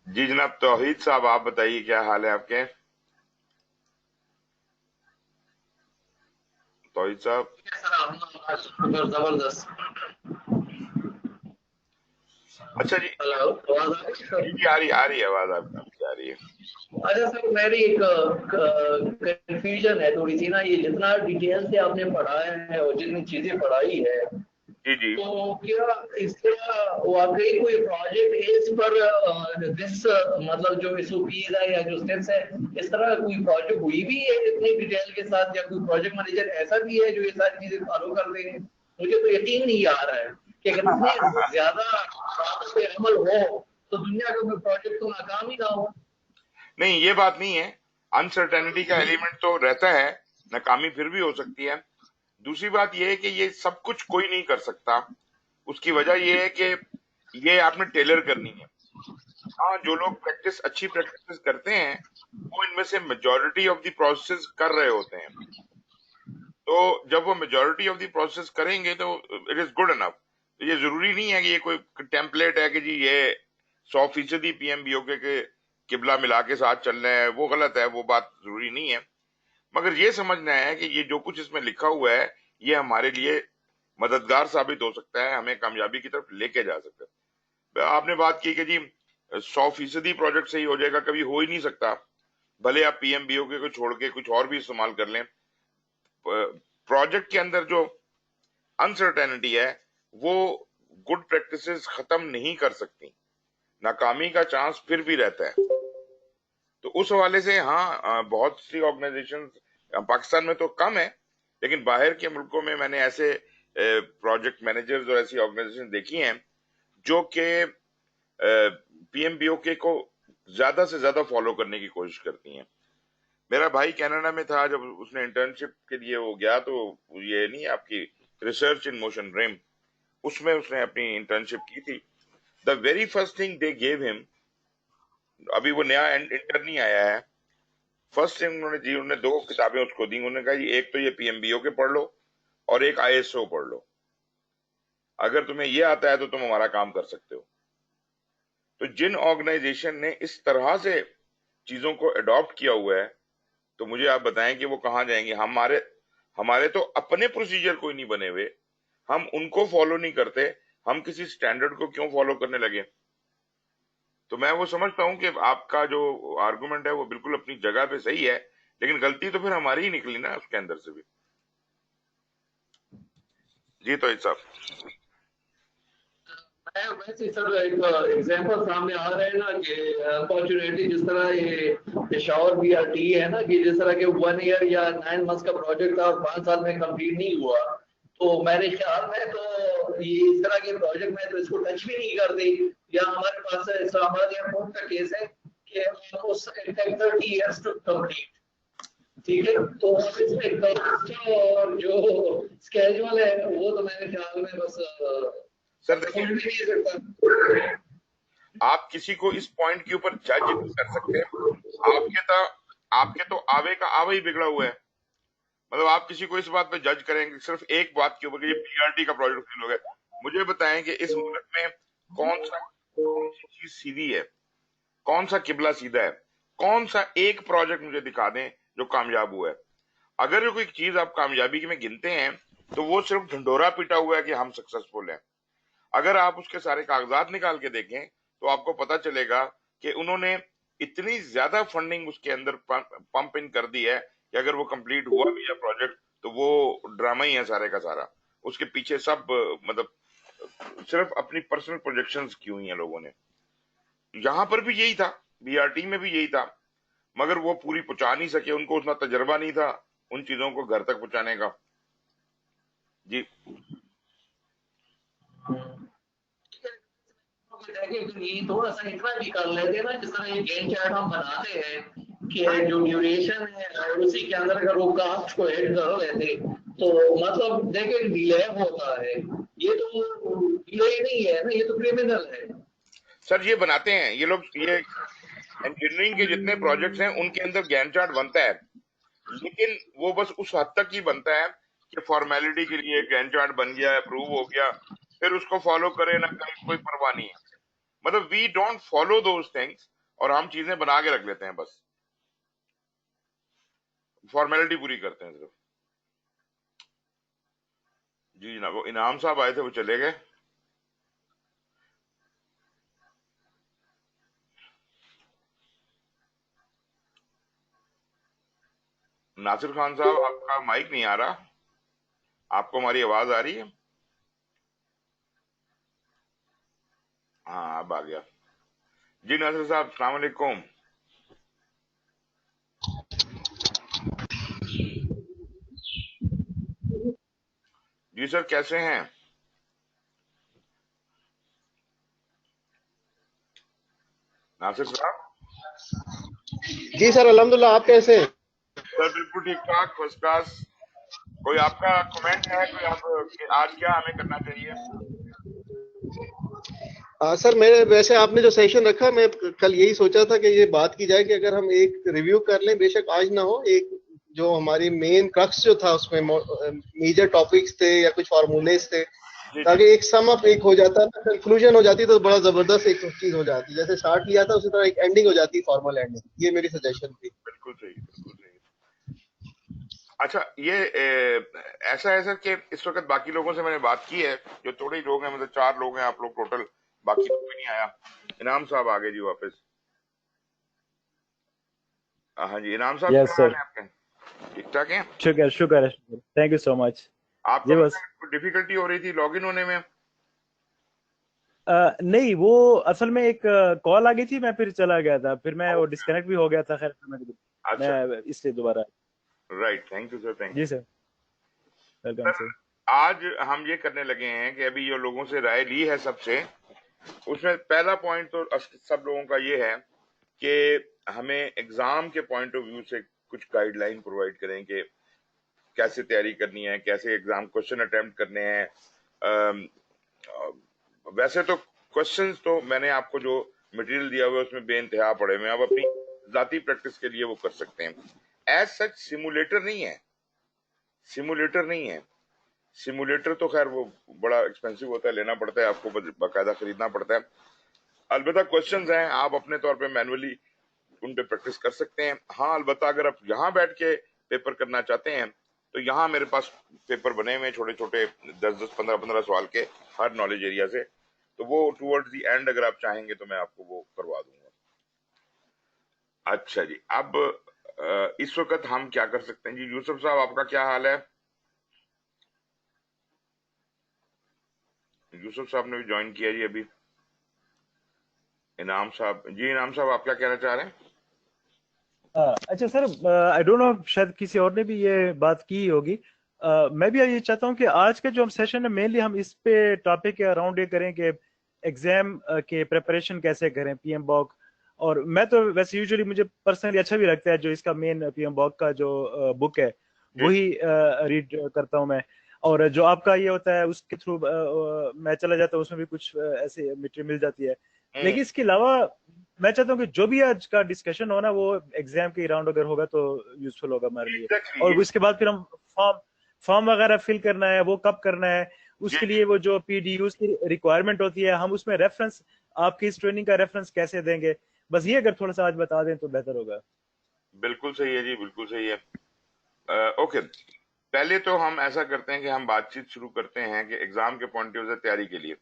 جی جناب توحید صاحب، آپ بتائیے کیا حال ہے آپ کے؟ توحید صاحب؟ زبردست. اچھا جی. ہلو، آواز آ رہی ہے سر؟ جی جی، آ رہی ہے آواز آپ کی آ رہی ہے. اچھا سر، میری ایک کنفیوژن ہے تھوڑی سی نا. یہ جتنا ڈیٹیل سے آپ نے پڑھا ہے اور جتنی چیزیں پڑھائی ہے، جی جی. تو کیا اس کا واقعی کوئی پروجیکٹ اس پر دس مطلب جو ایس او پیز ہے یا جو اسٹیپس ہے، اس طرح کوئی پروجیکٹ ہوئی بھی ہے اتنی ڈیٹیل کے ساتھ، یا کوئی پروجیکٹ مینیجر ایسا بھی ہے جو یہ ساری چیزیں فالو کر رہے ہیں؟ مجھے تو یقین نہیں آ رہا ہے کہ اگر اتنے زیادہ باتوں پہ عمل ہو تو دنیا کا کوئی پروجیکٹ تو ناکام ہی نہ ہو. نہیں، یہ بات نہیں ہے. انسرٹینٹی کا ایلیمنٹ تو رہتا ہے، ناکامی پھر بھی ہو سکتی ہے. دوسری بات یہ ہے کہ یہ سب کچھ کوئی نہیں کر سکتا. اس کی وجہ یہ ہے کہ یہ آپ نے ٹیلر کرنی ہے. ہاں، جو لوگ اچھی پریکٹس کرتے ہیں وہ ان میں سے میجورٹی آف دی پروسیس کر رہے ہوتے ہیں. تو جب وہ میجورٹی آف دی پروسیس کریں گے تو اٹ از گڈ انف. یہ ضروری نہیں ہے کہ یہ کوئی ٹیمپلیٹ ہے کہ جی یہ 100% پی ایم بی او کے قبلہ ملا کے ساتھ چل رہے ہیں. وہ غلط ہے، وہ بات ضروری نہیں ہے. مگر یہ سمجھنا ہے کہ یہ جو کچھ اس میں لکھا ہوا ہے یہ ہمارے لیے مددگار ثابت ہو سکتا ہے، ہمیں کامیابی کی طرف لے کے جا سکتا ہے. آپ نے بات کی کہ جی 100% پروجیکٹ صحیح ہو جائے گا، کبھی ہو ہی نہیں سکتا. بھلے آپ پی ایم بی او کے کو چھوڑ کے کچھ اور بھی استعمال کر لیں، پروجیکٹ کے اندر جو انسرٹینٹی ہے وہ گڈ پریکٹسز ختم نہیں کر سکتی. ناکامی کا چانس پھر بھی رہتا ہے. تو اس حوالے سے ہاں، بہت سی آرگنائزیشن پاکستان میں تو کم ہے، لیکن باہر کے ملکوں میں میں نے ایسے پروجیکٹ مینیجرز اور ایسی آرگنائزیشن دیکھی ہیں جو کہ پی ایم بی او کے کو زیادہ سے زیادہ فالو کرنے کی کوشش کرتی ہیں. میرا بھائی کینیڈا میں تھا، جب اس نے انٹرنشپ کے لیے وہ گیا تو یہ نہیں آپ کی ریسرچ ان موشن ریم، اس میں اس نے اپنی انٹرنشپ کی تھی. The very first thing they give ہم، ابھی وہ نیا انٹر نہیں آیا ہے، فرسٹ تھنگ انہوں نے 2 کتابیں اس کو دی. انہوں نے کہا جی ایک تو یہ پی ایم بی او کے پڑھ لو اور ایک آئی ایس او پڑھ لو. اگر تمہیں یہ آتا ہے تو تم ہمارا کام کر سکتے ہو. تو جن آرگنائزیشن نے اس طرح سے چیزوں کو اڈاپٹ کیا ہوا ہے تو مجھے آپ بتائیں کہ وہ کہاں جائیں گے. ہمارے تو اپنے پروسیجر کوئی نہیں بنے ہوئے، ہم ان کو فالو نہیں کرتے، ہم کسی سٹینڈرڈ کو کیوں فالو کرنے لگے؟ تو میں وہ سمجھتا ہوں کہ آپ کا جو آرگومنٹ ہے وہ بالکل اپنی جگہ پہ صحیح ہے، لیکن غلطی تو پھر ہماری ہی نکلی نا اس کے اندر سے بھی. جی تو صاحب. ویسے سر ایک ایگزامپل سامنے آ رہا ہے نا کہ اپارچونیٹی جس طرح یہ پشاور بی آر ٹی ہے نا، کہ جس طرح کہ 1 ایئر یا 9 منتھس کا پروجیکٹ تھا اور 5 سال میں کمپلیٹ نہیں ہوا، تو میرے خیال میں تو یہ اس طرح کے پروجیکٹ میں تو اس کو ٹچ بھی نہیں کرتے. یا ہمارے پاس اسلام آباد ایئرپورٹ کا کیس ہے کہ almost 30 years to complete. ٹھیک ہے، تو اس میں اور جو اسکیجول ہے وہ تو میرے خیال میں بس سر سمجھ دیکھیں، بھی نہیں سکتا. آپ کسی کو اس پوائنٹ کے اوپر جج نہیں کر سکتے. آپ کے تو آوے کا آوے ہی بگڑا ہوا ہے. مطلب آپ کسی کو اس بات پہ جج کریں گے صرف ایک بات کے اوپر کہ یہ پی آر ٹی کا پروجیکٹ فیل ہو گیا. مجھے بتائیں کہ اس ملک میں کون سی چیز سیدھی ہے، کون سا قبلہ سیدھا ہے؟ کون سا ایک پروجیکٹ مجھے دکھا دیں جو کامیاب ہوا ہے. اگر کوئی چیز آپ کامیابی میں گنتے ہیں تو وہ صرف ڈھنڈورا پیٹا ہوا ہے کہ ہم سکسسفل ہیں. اگر آپ اس کے سارے کاغذات نکال کے دیکھیں تو آپ کو پتا چلے گا کہ انہوں نے اتنی زیادہ فنڈنگ اس کے اندر پمپ ان کر دی ہے کہ اگر وہ کمپلیٹ ہوا بھی ہے پروجیکٹ تو وہ ڈرامہ ہی ہے سارے کا سارا. اس کے پیچھے سب مطلب صرف اپنی پرسنل پروجیکشنز کی ہوئی ہیں لوگوں نے. یہاں پر بھی یہی تھا، بی آر ٹی میں بھی یہی تھا، مگر وہ پوری پہنچا نہیں سکے، ان کو اتنا تجربہ نہیں تھا ان چیزوں کو گھر تک پہنچانے کا. جی یہ تھوڑا سا اتنا بھی کر لیتے نا، جس طرح یہ گین چارٹ ہم بناتے ہیں کہ جو ڈیوریشن ہے اور اسی کے اندر اگر وہ کاسٹ کو ایڈ کر لیتے تو مطلب دیکھیں ڈیلے ہوتا ہے. یہ تو ڈیلے نہیں ہے نا، یہ تو کریمنل ہے. سر، یہ بناتے ہیں یہ لوگ. یہ انجینئرنگ کے جتنے پروجیکٹس ہیں ان کے اندر گین چارٹ بنتا ہے، لیکن وہ بس اس حد تک ہی بنتا ہے کہ فارمیلٹی کے لیے گین چارٹ بن گیا، اپروو ہو گیا، پھر اس کو فالو کرے نہ کرے کوئی پرواہ نہیں ہے. مطلب we don't follow those things. اور ہم چیزیں بنا کے رکھ لیتے ہیں، بس فارمیلٹی پوری کرتے ہیں صرف. جی جناب، وہ انعام صاحب آئے تھے، وہ چلے گئے. ناصر خان صاحب، آپ کا مائک نہیں آ رہا، آپ کو ہماری آواز آ رہی ہے؟ ہاں اب آ گیا. جی ناصر صاحب، السلام علیکم. جی سر، کیسے ہیں ناصر صاحب؟ جی سر الحمدللہ. آپ کیسے ہیں؟ سر بالکل ٹھیک ٹھاک، فرسٹ کلاس. کوئی آپ کا کمنٹ ہے؟ کوئی آپ کہ آج کیا ہمیں کرنا چاہیے؟ سر میرے ویسے آپ نے جو سیشن رکھا، میں کل یہی سوچا تھا کہ یہ بات کی جائے کہ اگر ہم ایک ریویو کر لیں، بے شک آج نہ ہو، ایک جو ہماری مین کرکس جو تھا اس میں میجر ٹاپکس تھے یا کچھ فارمولیز تھے، جی جی تاکہ ایک سم اپ ایک ہو جاتا نا، کنکلوژن ہو جاتی تو بڑا زبردست ایک چیز ہو جاتی. جیسے اسٹارٹ کیا تھا اسی طرح ایک اینڈنگ ہو جاتی، فارمل اینڈنگ. یہ میری سجیشن تھی. بالکل صحیح، بالکل صحیح. اچھا، یہ ایسا ہے سر کہ اس وقت باقی لوگوں سے میں نے بات کی ہے، جو تھوڑے ہی لوگ ہیں، مطلب 4 لوگ ہیں آپ لوگ ٹوٹل، باقی تو کوئی نہیں آیا. انعام صاحب آ گئے جی واپس. ہاں جی انعام صاحب، یس کیا سر. حال ہے آپ کے؟ ٹھیک ٹھاک ہیں؟ شکر شکر شکر. تھینک یو سو مچ. آپ کا جی بس مطلب ڈیفیکلٹی ہو رہی تھی لاگ ان ہونے میں؟ نہیں، وہ اصل میں ایک کال آ گئی تھی، میں پھر چلا گیا تھا، پھر میں وہ ڈسکنیکٹ بھی ہو گیا تھا. خیر میں اچھا، اس لیے دوبارہ. Right, thank you sir, thank جی you. Sir, welcome sir sir. آج ہم یہ کرنے لگے ہیں کہ ابھی جو لوگوں سے رائے لی ہے سب سے، اس میں پہلا پوائنٹ تو سب لوگوں کا یہ ہے کہ ہمیں ایگزام کے پوائنٹ آف ویو سے کچھ گائیڈ لائن پرووائڈ کریں کہ کیسے تیاری کرنی ہے، کیسے ایگزام کوشچن اٹیمپٹ کرنے ہیں. ویسے تو کوشچنز تو میں نے آپ کو جو مٹیریل دیا ہوا ہے اس میں بے انتہا پڑے ہوئے ہیں، آپ اپنی ذاتی پریکٹس کے لیے وہ کر سکتے ہیں. ایز سچ سیمولیٹر نہیں ہے، سیمولیٹر نہیں ہے. سیمولیٹر تو خیر وہ بڑا ایکسپینسو ہوتا ہے، لینا پڑتا ہے آپ کو، باقاعدہ خریدنا پڑتا ہے. البتہ کوشچنز ہیں، آپ اپنے طور پہ مینولی ان پہ پریکٹس کر سکتے ہیں. ہاں البتہ اگر آپ یہاں بیٹھ کے پیپر کرنا چاہتے ہیں تو یہاں میرے پاس پیپر بنے ہوئے چھوٹے چھوٹے 10 15 سوال کے ہر نالج ایریا سے، تو وہ ٹورڈ دی اینڈ اگر آپ چاہیں گے تو میں آپ کو وہ کروا دوں گا. اچھا جی، اب اس وقت ہم کیا کر سکتے ہیں؟ جی یوسف صاحب، آپ کا کیا حال ہے؟ یوسف صاحب نے بھی جوائن کیا جی ابھی. انعام صاحب، جی انعام صاحب آپ کیا کہنا چاہ رہے ہیں؟ اچھا سر، آئی ڈونٹ نو، شاید کسی اور نے بھی یہ بات کی ہوگی. میں بھی یہ چاہتا ہوں کہ آج کا جو ہم سیشن ہے مینلی ہم اس پہ ٹاپک کے اراؤنڈ یہ کریں کہ ایگزام کے پریپریشن کیسے کریں، پی ایم باک. اور میں تو ویسے یوزلی مجھے پرسنلی اچھا بھی لگتا ہے جو اس کا مین پی ایم باک کا جو بک ہے جی وہی ریڈ کرتا ہوں میں. اور جو آپ کا یہ ہوتا ہے اس کے تھرو میں چلا جاتا ہوں، اس میں بھی کچھ ایسے مٹیریل مل جاتی ہے. لیکن اس کے علاوہ میں چاہتا ہوں کہ جو بھی آج کا ڈسکشن ہونا وہ ایگزام کے راؤنڈ اگر ہوگا تو یوزفل ہوگا ہمارے لیے. اور اس کے بعد پھر ہم فارم وغیرہ فل کرنا ہے، وہ کب کرنا ہے، اس جی کے جی لیے وہ جو پی ڈی یوز کی ریکوائرمنٹ ہوتی ہے، ہم اس میں ریفرنس آپ کی اس ٹریننگ کا ریفرنس کیسے دیں گے، بس یہ اگر تھوڑا سا آج بتا دیں تو بہتر ہوگا. بالکل صحیح ہے جی، بالکل صحیح ہے. اوکے، پہلے تو ہم ایسا کرتے ہیں کہ ہم بات چیت شروع کرتے ہیں کہ ایگزام کے پوائنٹ آف ویو سے تیاری کے لیے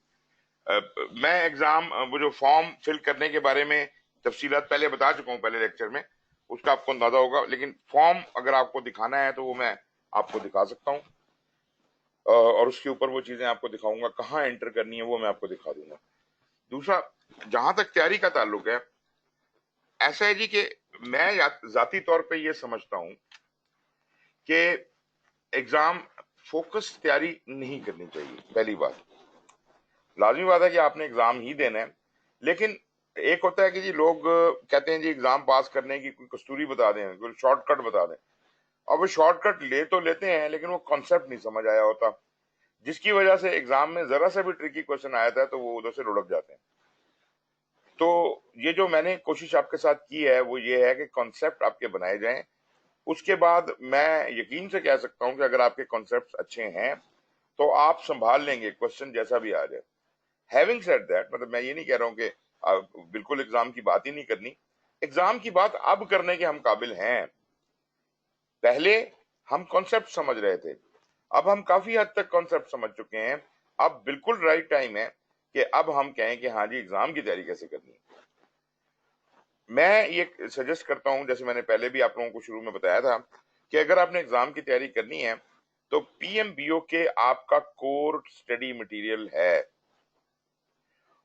میں ایگزام وہ جو فارم فل کرنے کے بارے میں تفصیلات پہلے بتا چکا ہوں پہلے لیکچر میں، اس کا آپ کو اندازہ ہوگا. لیکن فارم اگر آپ کو دکھانا ہے تو وہ میں آپ کو دکھا سکتا ہوں، اور اس کے اوپر وہ چیزیں آپ کو دکھاؤں گا، کہاں انٹر کرنی ہے وہ میں آپ کو دکھا دوں گا. دوسرا، جہاں تک تیاری کا تعلق ہے، ایسا ہے جی کہ میں ذاتی طور پہ یہ سمجھتا ہوں کہ ایگزام فوکس تیاری نہیں کرنی چاہیے. پہلی بات، لازمی بات ہے کہ آپ نے ایگزام ہی دینا ہے، لیکن ایک ہوتا ہے کہ جی لوگ کہتے ہیں جی ایگزام پاس کرنے کی کوئی کستوری بتا دیں، کوئی شارٹ کٹ بتا دیں. اور وہ شارٹ کٹ لے تو لیتے ہیں لیکن وہ کانسیپٹ نہیں سمجھ آیا ہوتا، جس کی وجہ سے ایگزام میں ذرا سا بھی ٹرکی کوشچن آیا تھا تو وہ ادھر سے لڑک جاتے ہیں. تو یہ جو میں نے کوشش آپ کے ساتھ کی ہے وہ یہ ہے کہ کانسیپٹ آپ کے بنائے جائیں. اس کے بعد میں یقین سے کہہ سکتا ہوں کہ اگر آپ کے کانسیپٹ اچھے ہیں تو آپ سنبھال لیں گے کوشچن جیسا بھی آ جائے. ہیونگ سیڈ دیٹ، مطلب میں یہ نہیں کہہ رہا ہوں کہ بالکل ایگزام کی بات ہی نہیں کرنی. ایگزام کی بات اب کرنے کے ہم قابل ہیں. پہلے ہم کانسیپٹ سمجھ رہے تھے, اب ہم کافی حد تک کانسیپٹ سمجھ چکے ہیں. اب بالکل رائٹ ٹائم ہے کہ اب ہم کہیں کہ ہاں جی ایگزام کی تیاری کیسے کرنی ہے. میں یہ سجیسٹ کرتا ہوں, جیسے میں نے پہلے بھی آپ لوگوں کو شروع میں بتایا تھا, کہ اگر آپ نے ایگزام کی تیاری کرنی ہے تو پی ایم بی او کے آپ کا کور اسٹڈی مٹیریل ہے,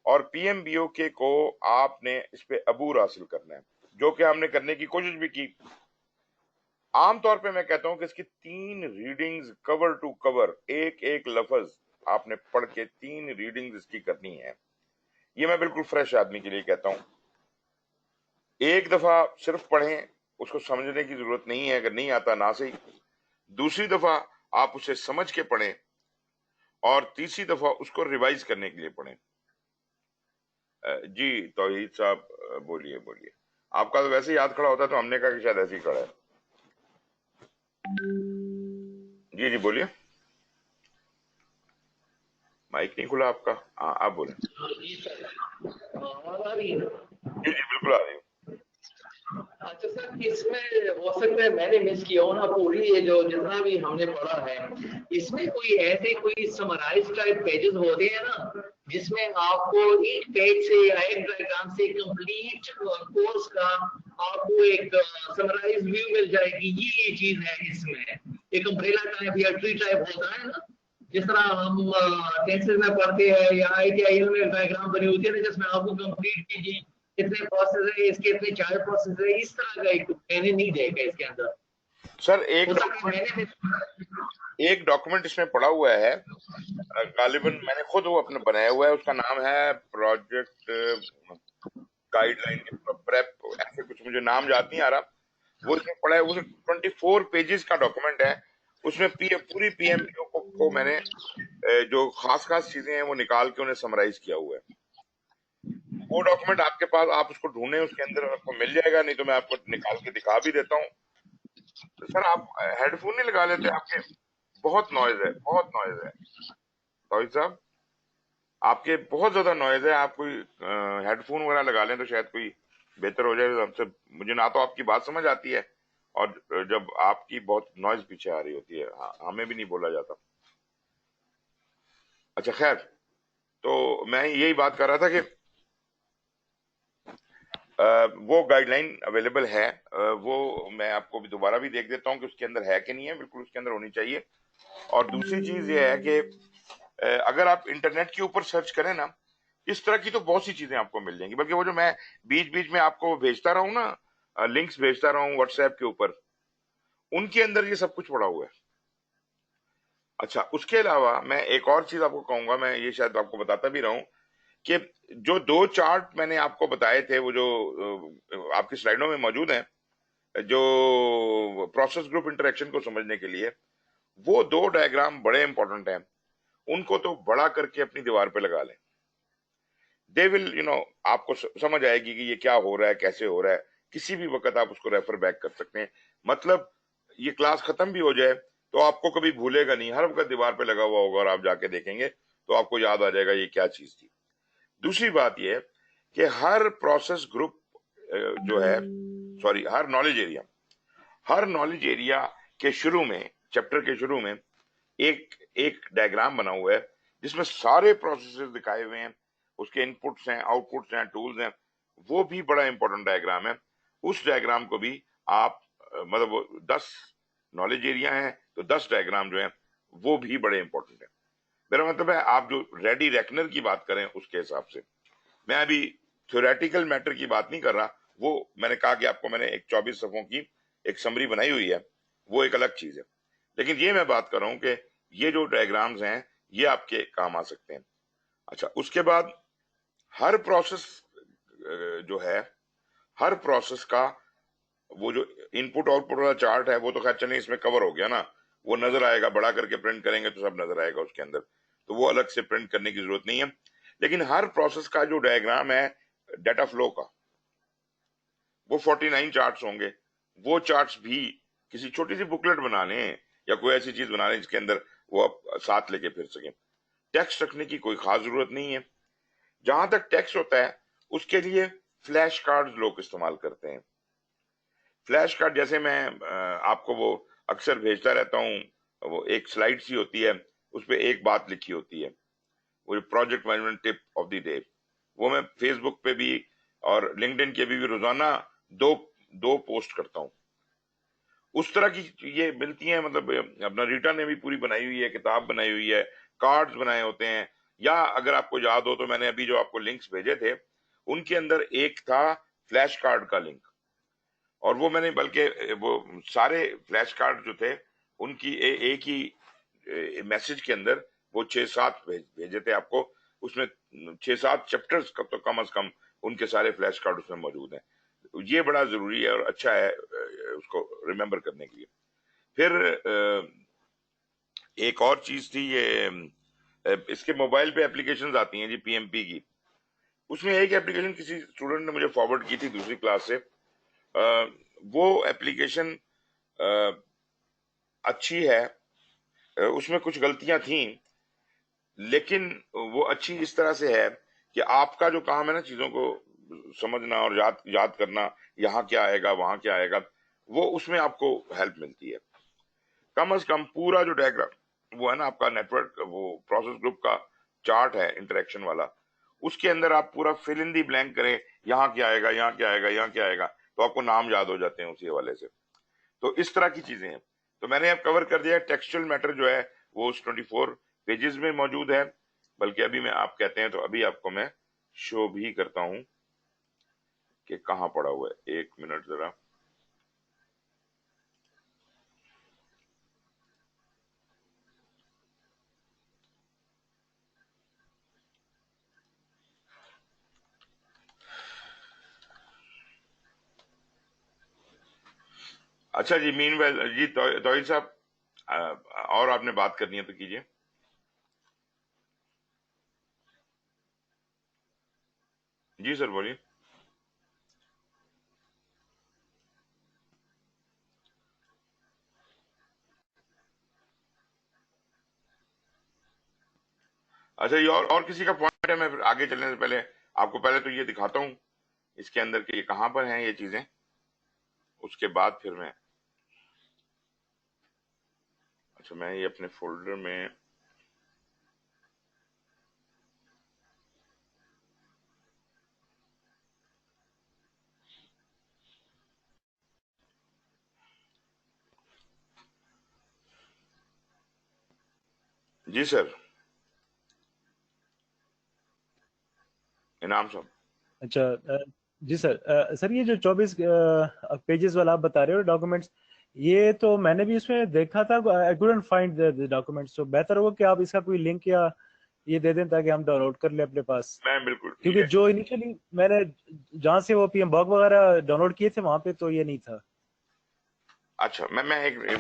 اور پی ایم بی او کے کو آپ نے اس پہ عبور حاصل کرنا ہے, جو کہ ہم نے کرنے کی کوشش بھی کی. عام طور پہ میں کہتا ہوں کہ اس کی 3 ریڈنگز کور ٹو کور, ایک ایک لفظ آپ نے پڑھ کے 3 ریڈنگز اس کی کرنی ہے. یہ میں بالکل فریش آدمی کے لیے کہتا ہوں. ایک دفعہ صرف پڑھیں, اس کو سمجھنے کی ضرورت نہیں ہے, اگر نہیں آتا نہ صحیح. دوسری دفعہ آپ اسے سمجھ کے پڑھیں, اور تیسری دفعہ اس کو ریوائز کرنے کے لیے پڑھیں. جی توحید صاحب بولیے بولیے. آپ کا تو ویسے ہی ہاتھ کھڑا ہوتا ہے تو ہم نے کہا کہ شاید ایسے ہی کھڑا ہے. جی جی بولیے, مائک نہیں کھلا آپ کا. ہاں آپ بولیں. جی سر, آواز آ رہی ہے؟ جی جی بالکل آ رہی ہوں. اچھا سر, اس میں ہو سکتا ہے میں نے مس کیا ہو نا پوری یہ جو جتنا بھی ہم نے پڑھا ہے, اس میں کوئی ایسے کوئی سمرائز ٹائپ پیجز ہوتے ہیں نا, جس میں آپ کو ایک پیج سے یا ایک ڈائگرام سے کمپلیٹ کورس کا آپ کو ایک سمرائز ویو مل جائے گی. یہ چیز ہے اس میں, ایک امبریلا ٹائپ یا ٹری ٹائپ ہوتا ہے نا, جس طرح ہم ٹینسز میں پڑھتے ہیں یا آئی ٹی آئی میں ڈائگرام بنی ہوتی ہے نا, جس میں آپ کو کمپلیٹ کیجیے کتنے پروسیس ہے اس کے, اتنے 4 پروسیس ہے, اس طرح کا ایک میں نے نہیں دیکھا اس کے اندر. سر ایک میں ڈاکومنٹ اس میں پڑا ہوا ہے, غالباً میں نے خود وہ اپنے بنایا ہوا ہے, اس کا نام ہے پروجیکٹ گائیڈ لائن پریپ, ایسے کچھ مجھے نام یاد نہیں آ رہا. وہ اس میں پڑا ہے, وہ 24 پیجز کا ڈاکومنٹ ہے. اس میں پوری پی ایم کو میں نے جو خاص خاص چیزیں ہیں وہ نکال کے انہیں سمرائز کیا ہوا ہے. وہ ڈاکومنٹ آپ کے پاس, آپ اس کو ڈھونڈیں, اس کے اندر آپ کو مل جائے گا, نہیں تو میں آپ کو نکال کے دکھا بھی دیتا ہوں. سر آپ ہیڈ فون نہیں لگا لیتے, آپ کے بہت نوائز ہے, بہت نوائز ہے. توحید صاحب آپ کے بہت زیادہ نوائز ہے, آپ کوئی ہیڈ فون وغیرہ لگا لیں تو شاید کوئی بہتر ہو جائے. ہم سے مجھے نہ تو آپ کی بات سمجھ آتی ہے, اور جب آپ کی بہت نوائز پیچھے آ رہی ہوتی ہے, ہمیں بھی نہیں بولا جاتا. اچھا خیر, تو میں یہی بات کر رہا تھا کہ وہ گائیڈ لائن اویلیبل ہے. وہ میں آپ کو بھی دوبارہ بھی دیکھ دیتا ہوں کہ اس کے اندر ہے کہ نہیں ہے. بالکل اس کے اندر ہونی چاہیے. اور دوسری چیز یہ ہے کہ اگر آپ انٹرنیٹ کے اوپر سرچ کریں نا, اس طرح کی تو بہت سی چیزیں آپ کو مل جائیں گی. بلکہ وہ جو میں بیچ بیچ میں آپ کو بھیجتا رہا ہوں نا, لنکس بھیجتا رہا ہوں واٹس ایپ کے اوپر, ان کے اندر یہ سب کچھ پڑا ہوا ہے. اچھا, اس کے علاوہ میں ایک اور چیز آپ کو کہوں گا, میں یہ شاید آپ کو بتاتا بھی رہا ہوں, کہ جو 2 چارٹ میں نے آپ کو بتائے تھے, وہ جو آپ کی سلائیڈوں میں موجود ہیں, جو پروسیس گروپ انٹریکشن کو سمجھنے کے لیے, وہ 2 ڈائیگرام بڑے امپورٹنٹ ہیں. ان کو تو بڑا کر کے اپنی دیوار پہ لگا لیں. دے ول آپ کو سمجھ آئے گی کہ یہ کیا ہو رہا ہے, کیسے ہو رہا ہے. کسی بھی وقت آپ اس کو ریفر بیک کر سکتے ہیں. مطلب یہ کلاس ختم بھی ہو جائے تو آپ کو کبھی بھولے گا نہیں, ہر وقت دیوار پہ لگا ہوا ہوگا, اور آپ جا کے دیکھیں گے تو آپ کو یاد آ جائے گا یہ کیا چیز تھی. دوسری بات یہ ہے کہ ہر پروسیس گروپ جو ہے, ہر نالج ایریا کے شروع میں, چیپٹر کے شروع میں ایک ڈائیگرام بنا ہوا ہے, جس میں سارے پروسیسز دکھائے ہوئے ہیں, اس کے انپٹس ہیں, آؤٹ پٹس ہیں, ٹولز ہیں. وہ بھی بڑا امپورٹنٹ ڈائیگرام ہے. اس ڈائیگرام کو بھی آپ مطلب 10 نالج ایریا ہیں تو 10 ڈائیگرام جو ہیں وہ بھی بڑے امپورٹنٹ ہیں. میرا مطلب ہے آپ جو ریڈی ریکنر کی بات کریں اس کے حساب سے, میں ابھی تھیوریٹیکل میٹر کی بات نہیں کر رہا. وہ میں نے کہا کہ آپ کو میں نے ایک 24 صفحوں کی ایک سمری بنائی ہوئی ہے, وہ ایک الگ چیز ہے. لیکن یہ میں بات کر رہا ہوں کہ یہ جو ڈائیگرامز ہیں یہ آپ کے کام آ سکتے ہیں. اچھا, اس کے بعد ہر پروسیس جو ہے, ہر پروسیس کا وہ جو ان پٹ آؤٹ پٹ والا چارٹ ہے, وہ تو خیر چلیں اس میں کور ہو گیا نا, وہ نظر آئے گا, بڑا کر کے پرنٹ کریں گے تو سب نظر آئے گا اس کے اندر, تو وہ الگ سے پرنٹ کرنے کی ضرورت نہیں ہے. لیکن ہر پروسیس کا جو ڈائیگرام ہے ڈیٹا فلو کا, وہ 49 چارٹس ہوں گے. وہ چارٹس بھی کسی چھوٹی سی بکلٹ بنا لیں یا کوئی ایسی چیز بنا لیں جس کے اندر وہ آپ ساتھ لے کے پھر سکیں. ٹیکسٹ رکھنے کی کوئی خاص ضرورت نہیں ہے. جہاں تک ٹیکسٹ ہوتا ہے اس کے لیے فلیش کارڈز لوگ استعمال کرتے ہیں. فلیش کارڈ جیسے میں آپ کو وہ اکثر بھیجتا رہتا ہوں، وہ ایک سلائڈ سی ہوتی ہے، اس پہ ایک بات لکھی ہوتی ہے، وہ project management tip of the day, وہ میں فیس بک پہ بھی اور لنکڈ ان کے بھی روزانہ دو پوسٹ کرتا ہوں. اس طرح کی یہ ملتی ہیں، مطلب اپنا ریٹا نے بھی پوری بنائی ہوئی ہے، کتاب بنائی ہوئی ہے، کارڈز بنائے ہوتے ہیں. یا اگر آپ کو یاد ہو تو میں نے ابھی جو آپ کو لنکس بھیجے تھے ان کے اندر ایک تھا فلیش کارڈ کا لنک، اور وہ میں نے بلکہ وہ سارے فلیش کارڈ جو تھے ان کی ایک ہی میسج کے اندر وہ 6-7 بھیجے تھے آپ کو. اس میں 6-7 چیپٹرز تو کم از کم ان کے سارے فلیش کارڈ اس میں موجود ہیں. یہ بڑا ضروری ہے اور اچھا ہے اس کو ریممبر کرنے کے لیے. پھر ایک اور چیز تھی، یہ اس کے موبائل پہ اپلیکیشنز آتی ہیں جی پی ایم پی کی. اس میں ایک اپلیکیشن کسی اسٹوڈنٹ نے مجھے فارورڈ کی تھی دوسری کلاس سے. وہ اپلیکیشن اچھی ہے، اس میں کچھ غلطیاں تھیں لیکن وہ اچھی اس طرح سے ہے کہ آپ کا جو کام ہے نا چیزوں کو سمجھنا اور یاد کرنا، یہاں کیا آئے گا وہاں کیا آئے گا، وہ اس میں آپ کو ہیلپ ملتی ہے. کم از کم پورا جو ڈائگرام وہ ہے نا آپ کا نیٹ ورک، وہ پروسیس گروپ کا چارٹ ہے انٹریکشن والا، اس کے اندر آپ پورا فل ان دی بلینک کریں، یہاں کیا آئے گا یہاں کیا آئے گا یہاں کیا آئے گا، تو آپ کو نام یاد ہو جاتے ہیں اسی حوالے سے. تو اس طرح کی چیزیں ہیں. تو میں نے اب کور کر دیا. ٹیکسچل میٹر جو ہے وہ اس 24 پیجز میں موجود ہے، بلکہ ابھی میں آپ کہتے ہیں تو ابھی آپ کو میں شو بھی کرتا ہوں کہ کہاں پڑا ہوا ہے. ایک منٹ ذرا. اچھا جی، مین ویل جی توحید صاحب، اور آپ نے بات کرنی ہے تو کیجئے. جی سر بولیے. اچھا یہ اور کسی کا پوائنٹ ہے؟ میں پھر آگے چلنے سے پہلے آپ کو پہلے تو یہ دکھاتا ہوں اس کے اندر کہ یہ کہاں پر ہیں یہ چیزیں، اس کے بعد پھر میں اچھا میں یہ اپنے فولڈر میں جی سر انعام صاحب. اچھا جی سر. سر یہ جو 24 پیجز والا آپ بتا رہے ہو ڈاکومنٹس، یہ تو میں نے بھی اس میں دیکھا تھا. I couldn't find the documents. تو بہتر ہوگا کہ آپ اس کا کوئی لنک یا یہ دے دیں تاکہ ہم ڈاؤن لوڈ کر لیں اپنے پاس. میں بالکل کیونکہ جو انیشلی میں نے جہاں سے وہ پی ایم باگ وغیرہ ڈاؤن لوڈ کیے تھے وہاں پہ تو یہ نہیں تھا. اچھا میں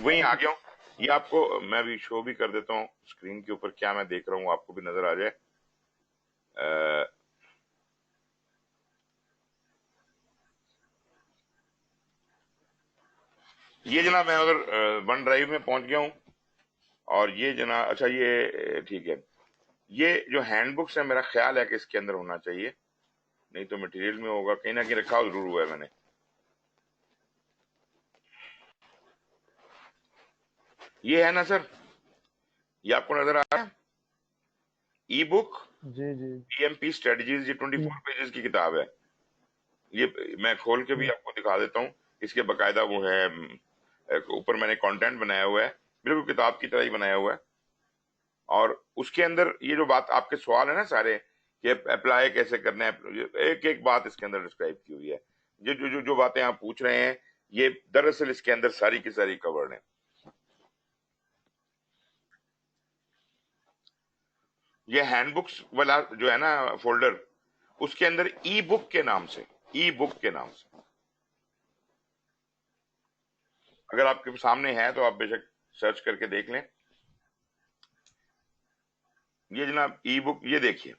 وہیں آ گیا ہوں. یہ آپ کو میں بھی شو بھی کر دیتا ہوں اسکرین کے اوپر کیا میں دیکھ رہا ہوں، آپ کو بھی نظر آ جائے. یہ جناب میں اگر ون ڈرائیو میں پہنچ گیا ہوں، اور یہ جناب اچھا یہ ٹھیک ہے. یہ جو ہینڈ بکس ہے میرا خیال ہے کہ اس کے اندر ہونا چاہیے، نہیں تو مٹیریل میں ہوگا کہیں نہ کہیں رکھا ضرور ہوا ہے میں نے. یہ ہے نا سر، یہ آپ کو نظر آ رہا ہے ای بک جی جی پی ایم پی اسٹریٹجیز. یہ 24 پیجز کی کتاب ہے. یہ میں کھول کے بھی آپ کو دکھا دیتا ہوں. اس کے باقاعدہ وہ ہے اوپر میں نے کانٹینٹ بنایا ہوا ہے، بالکل کتاب کی طرح ہی بنایا ہوا ہے. اور اس کے اندر یہ جو بات آپ کے سوال ہے نا سارے کہ اپلائی کیسے کرنا ہے، ایک ایک بات اس کے اندر ڈسکرائب کی ہوئی ہے. جو باتیں آپ پوچھ رہے ہیں یہ دراصل اس کے اندر ساری کی ساری کورڈ ہیں. یہ ہینڈ بکس والا جو ہے نا فولڈر، اس کے اندر ای بک کے نام سے اگر آپ کے سامنے ہے تو آپ بے شک سرچ کر کے دیکھ لیں. یہ جناب ای بک، یہ دیکھیے،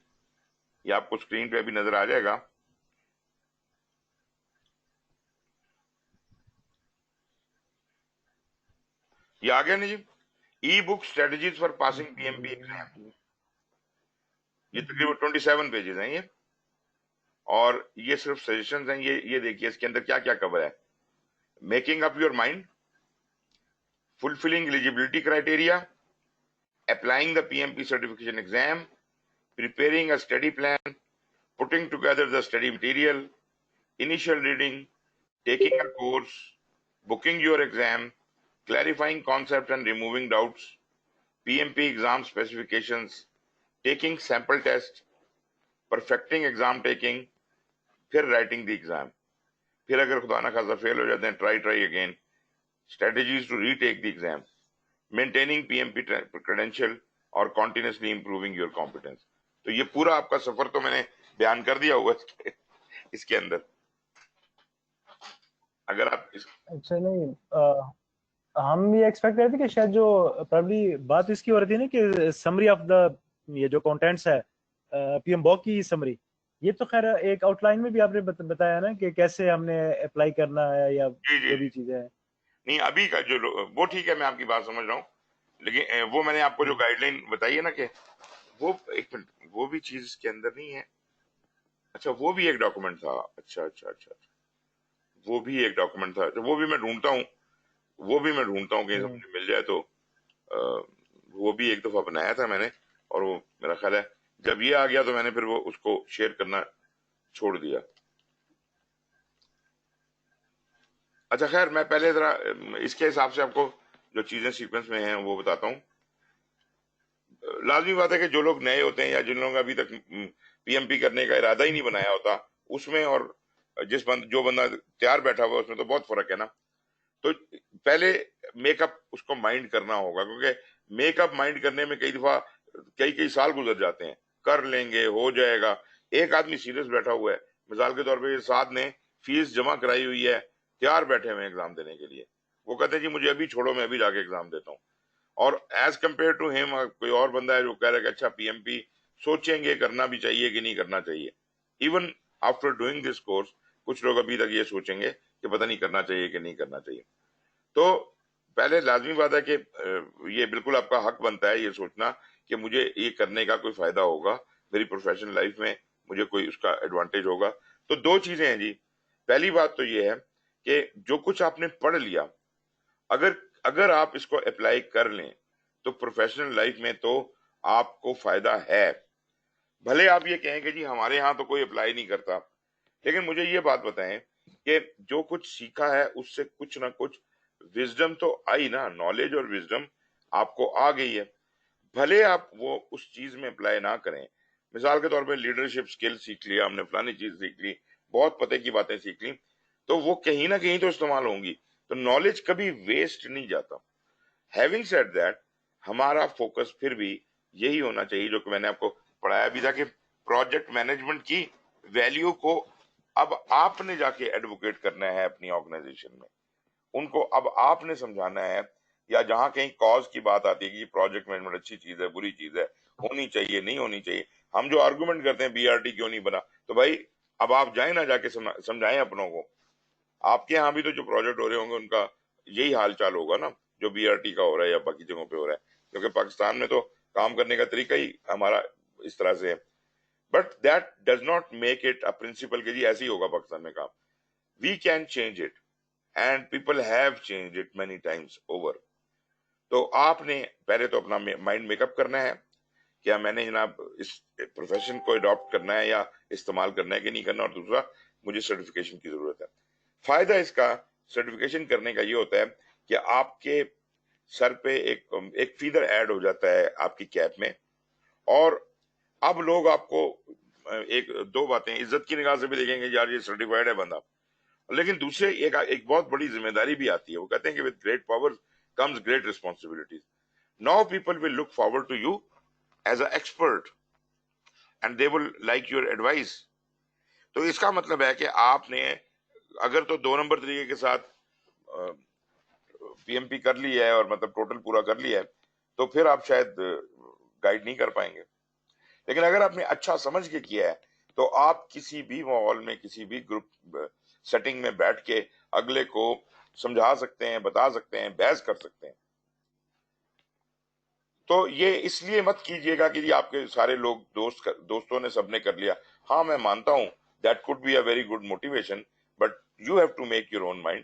یہ آپ کو اسکرین پہ بھی نظر آ جائے گا. یہ آ گیا نا جی، e book strategies for passing P M P exam. یہ تقریباً 27 پیجز ہیں یہ. اور یہ صرف سجیشنز ہیں. یہ دیکھیے اس کے اندر کیا کیا کور ہے. Making up your mind, fulfilling eligibility criteria, applying the PMP certification exam, preparing a study plan, putting together the study material, initial reading, taking a course, booking your exam, clarifying concept and removing doubts, PMP exam specifications, taking sample test, perfecting exam taking, پھر writing the exam. پھر اگر خدا نہ خاصا فیل ہو جاتے ہیں, try again. Strategies to retake the exam. Maintaining PMP credential اور continuously improving your competence. تو یہ پورا آپ کا سفر تو میں نے بیان کر دیا ہوا اس کے اندر. اگر آپ اچھا نہیں ہم یہ ایکسپیکٹ کرتے کہ شاید جو پرابلی بات اس کی ہو رہی تھی نا کہ سمری آف دا یہ جو کانٹینٹس ہے پی ایم باک کی سمری, یہ تو خیر ایک آؤٹ لائن میں بھی آپ نے بتایا نا کہ کیسے ہم نے اپلائی کرنا ہے یا جو بھی چیزیں ہیں. نہیں ابھی کا جو وہ ٹھیک ہے, میں آپ کی بات سمجھ رہا ہوں, لیکن وہ میں نے آپ کو جو گائیڈ لائن بتائی ہے نا کہ وہ ایک منٹ, وہ بھی چیز اس کے اندر نہیں ہے. اچھا وہ بھی ایک ڈاکومنٹ تھا. اچھا وہ بھی ایک ڈاکومنٹ تھا, وہ بھی میں ڈھونڈتا ہوں کہ مجھے مل جائے تو. وہ بھی ایک دفعہ بنایا تھا میں نے, اور وہ میرا خیال ہے جب یہ آ گیا تو میں نے پھر وہ اس کو شیئر کرنا چھوڑ دیا. اچھا خیر, میں پہلے ذرا اس کے حساب سے آپ کو جو چیزیں سیکوینس میں ہیں وہ بتاتا ہوں. لازمی بات ہے کہ جو لوگ نئے ہوتے ہیں یا جن لوگوں نے ابھی تک پی ایم پی کرنے کا ارادہ ہی نہیں بنایا ہوتا, اس میں اور جو بندہ تیار بیٹھا ہوا اس میں تو بہت فرق ہے نا. تو پہلے میک اپ اس کو مائنڈ کرنا ہوگا, کیونکہ میک اپ مائنڈ کرنے میں کئی دفعہ کئی سال گزر جاتے ہیں. کر لیں گے, ہو جائے گا. ایک آدمی سیریس بیٹھا ہوا ہے, مثال کے طور پہ ساتھ نے فیس جمع کرائی ہوئی ہے, تیار بیٹھے ہوئے ایگزام دینے کے لیے, وہ کہتے ہیں جی مجھے ابھی چھوڑو, میں ابھی جا کے ایگزام دیتا ہوں. اور ایز کمپیئر ٹو ہیم کوئی اور بندہ ہے جو کہہ رہا ہے کہ اچھا پی ایم پی سوچیں گے کرنا بھی چاہیے کہ نہیں کرنا چاہیے. Even after doing this course کچھ لوگ ابھی تک یہ سوچیں گے کہ پتہ نہیں کرنا چاہیے کہ نہیں کرنا چاہیے. تو پہلے لازمی بات ہے کہ یہ بالکل آپ کا حق بنتا ہے یہ سوچنا کہ مجھے یہ کرنے کا کوئی فائدہ ہوگا, میری پروفیشنل لائف میں مجھے کوئی اس کا ایڈوانٹیج ہوگا. تو دو چیزیں ہیں جی. پہلی بات تو یہ ہے کہ جو کچھ آپ نے پڑھ لیا, اگر آپ اس کو اپلائی کر لیں تو پروفیشنل لائف میں تو آپ کو فائدہ ہے. بھلے آپ یہ کہیں کہ جی ہمارے ہاں تو کوئی اپلائی نہیں کرتا, لیکن مجھے یہ بات بتائیں کہ جو کچھ سیکھا ہے اس سے کچھ نہ کچھ وزڈم تو آئی نا, نالج اور وزڈم آپ کو آ گئی ہے. بھلے آپ وہ اس چیز میں اپلائی نہ کریں, مثال کے طور پہ لیڈرشپ سکل سیکھ لیا ہم نے, فلانی چیز سیکھ لی, بہت پتے کی باتیں سیکھ لی, تو وہ کہیں نہ کہیں تو استعمال ہوں گی. تو نالج کبھی ویسٹ نہیں جاتا. ہیونگ سیڈ دیٹ, ہمارا فوکس پھر بھی یہی ہونا چاہیے جو کہ میں نے آپ کو پڑھایا بھی تھا کہ پروجیکٹ مینجمنٹ کی ویلیو کو اب آپ نے جا کے ایڈوکیٹ کرنا ہے اپنی آرگنائزیشن میں. ان کو اب آپ نے سمجھانا ہے, یا جہاں کہیں کاز کی بات آتی ہے کہ پروجیکٹ مینجمنٹ اچھی چیز ہے, بری چیز ہے, ہونی چاہیے, نہیں ہونی چاہیے, ہم جو آرگومنٹ کرتے ہیں بی آر ٹی کیوں نہیں بنا, تو بھائی اب آپ جائیں نہ جا کے سمجھائیں اپنوں کو. آپ کے ہاں بھی تو جو پروجیکٹ ہو رہے ہوں گے ان کا یہی حال چال ہوگا نا جو بی آر ٹی کا ہو رہا ہے یا باقی جگہوں پہ ہو رہا ہے, کیونکہ پاکستان میں تو کام کرنے کا طریقہ ہی ہمارا اس طرح سے ہے. But that does not make it a principle کہ جی ایسے ہی ہوگا پاکستان میں کام. We can change it and people have change it many times over. تو آپ نے پہلے تو اپنا مائنڈ میک اپ کرنا ہے, کیا میں نے جناب اس پروفیشن کو اڈاپٹ کرنا ہے یا استعمال کرنا ہے کہ نہیں کرنا, اور دوسرا مجھے سرٹیفکیشن کی ضرورت ہے. فائدہ اس کا سرٹیفکیشن کرنے کا یہ ہوتا ہے کہ آپ کے سر پہ ایک فیدر ایڈ ہو جاتا ہے آپ کی کیپ میں, اور اب لوگ آپ کو ایک دو باتیں عزت کی نگاہ سے بھی دیکھیں گے, یار یہ سرٹیفائڈ ہے بندہ, لیکن دوسرے ایک بہت بڑی ذمہ داری بھی آتی ہے. وہ کہتے ہیں کہ with great power comes great responsibilities. Now people will look forward to you as an expert and they will like your advice. تو اس کا مطلب ہے کہ آپ نے اگر تو 2 نمبر طریقے کے ساتھ پی ایم پی کر لی ہے اور مطلب ٹوٹل پورا کر لیا ہے, تو پھر آپ شاید گائیڈ نہیں کر پائیں گے. لیکن اگر آپ نے اچھا سمجھ کے کیا ہے تو آپ کسی بھی ماحول میں, کسی بھی گروپ سیٹنگ میں بیٹھ کے اگلے کو سمجھا سکتے ہیں, بتا سکتے ہیں, بحث کر سکتے ہیں. تو یہ اس لیے مت کیجئے گا کہ جی آپ کے سارے لوگ دوستوں نے سب نے کر لیا. ہاں میں مانتا ہوں That could be a very good motivation, but you have to make your own mind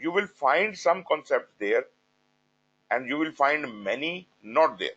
You will find some concepts there and you will find many not there.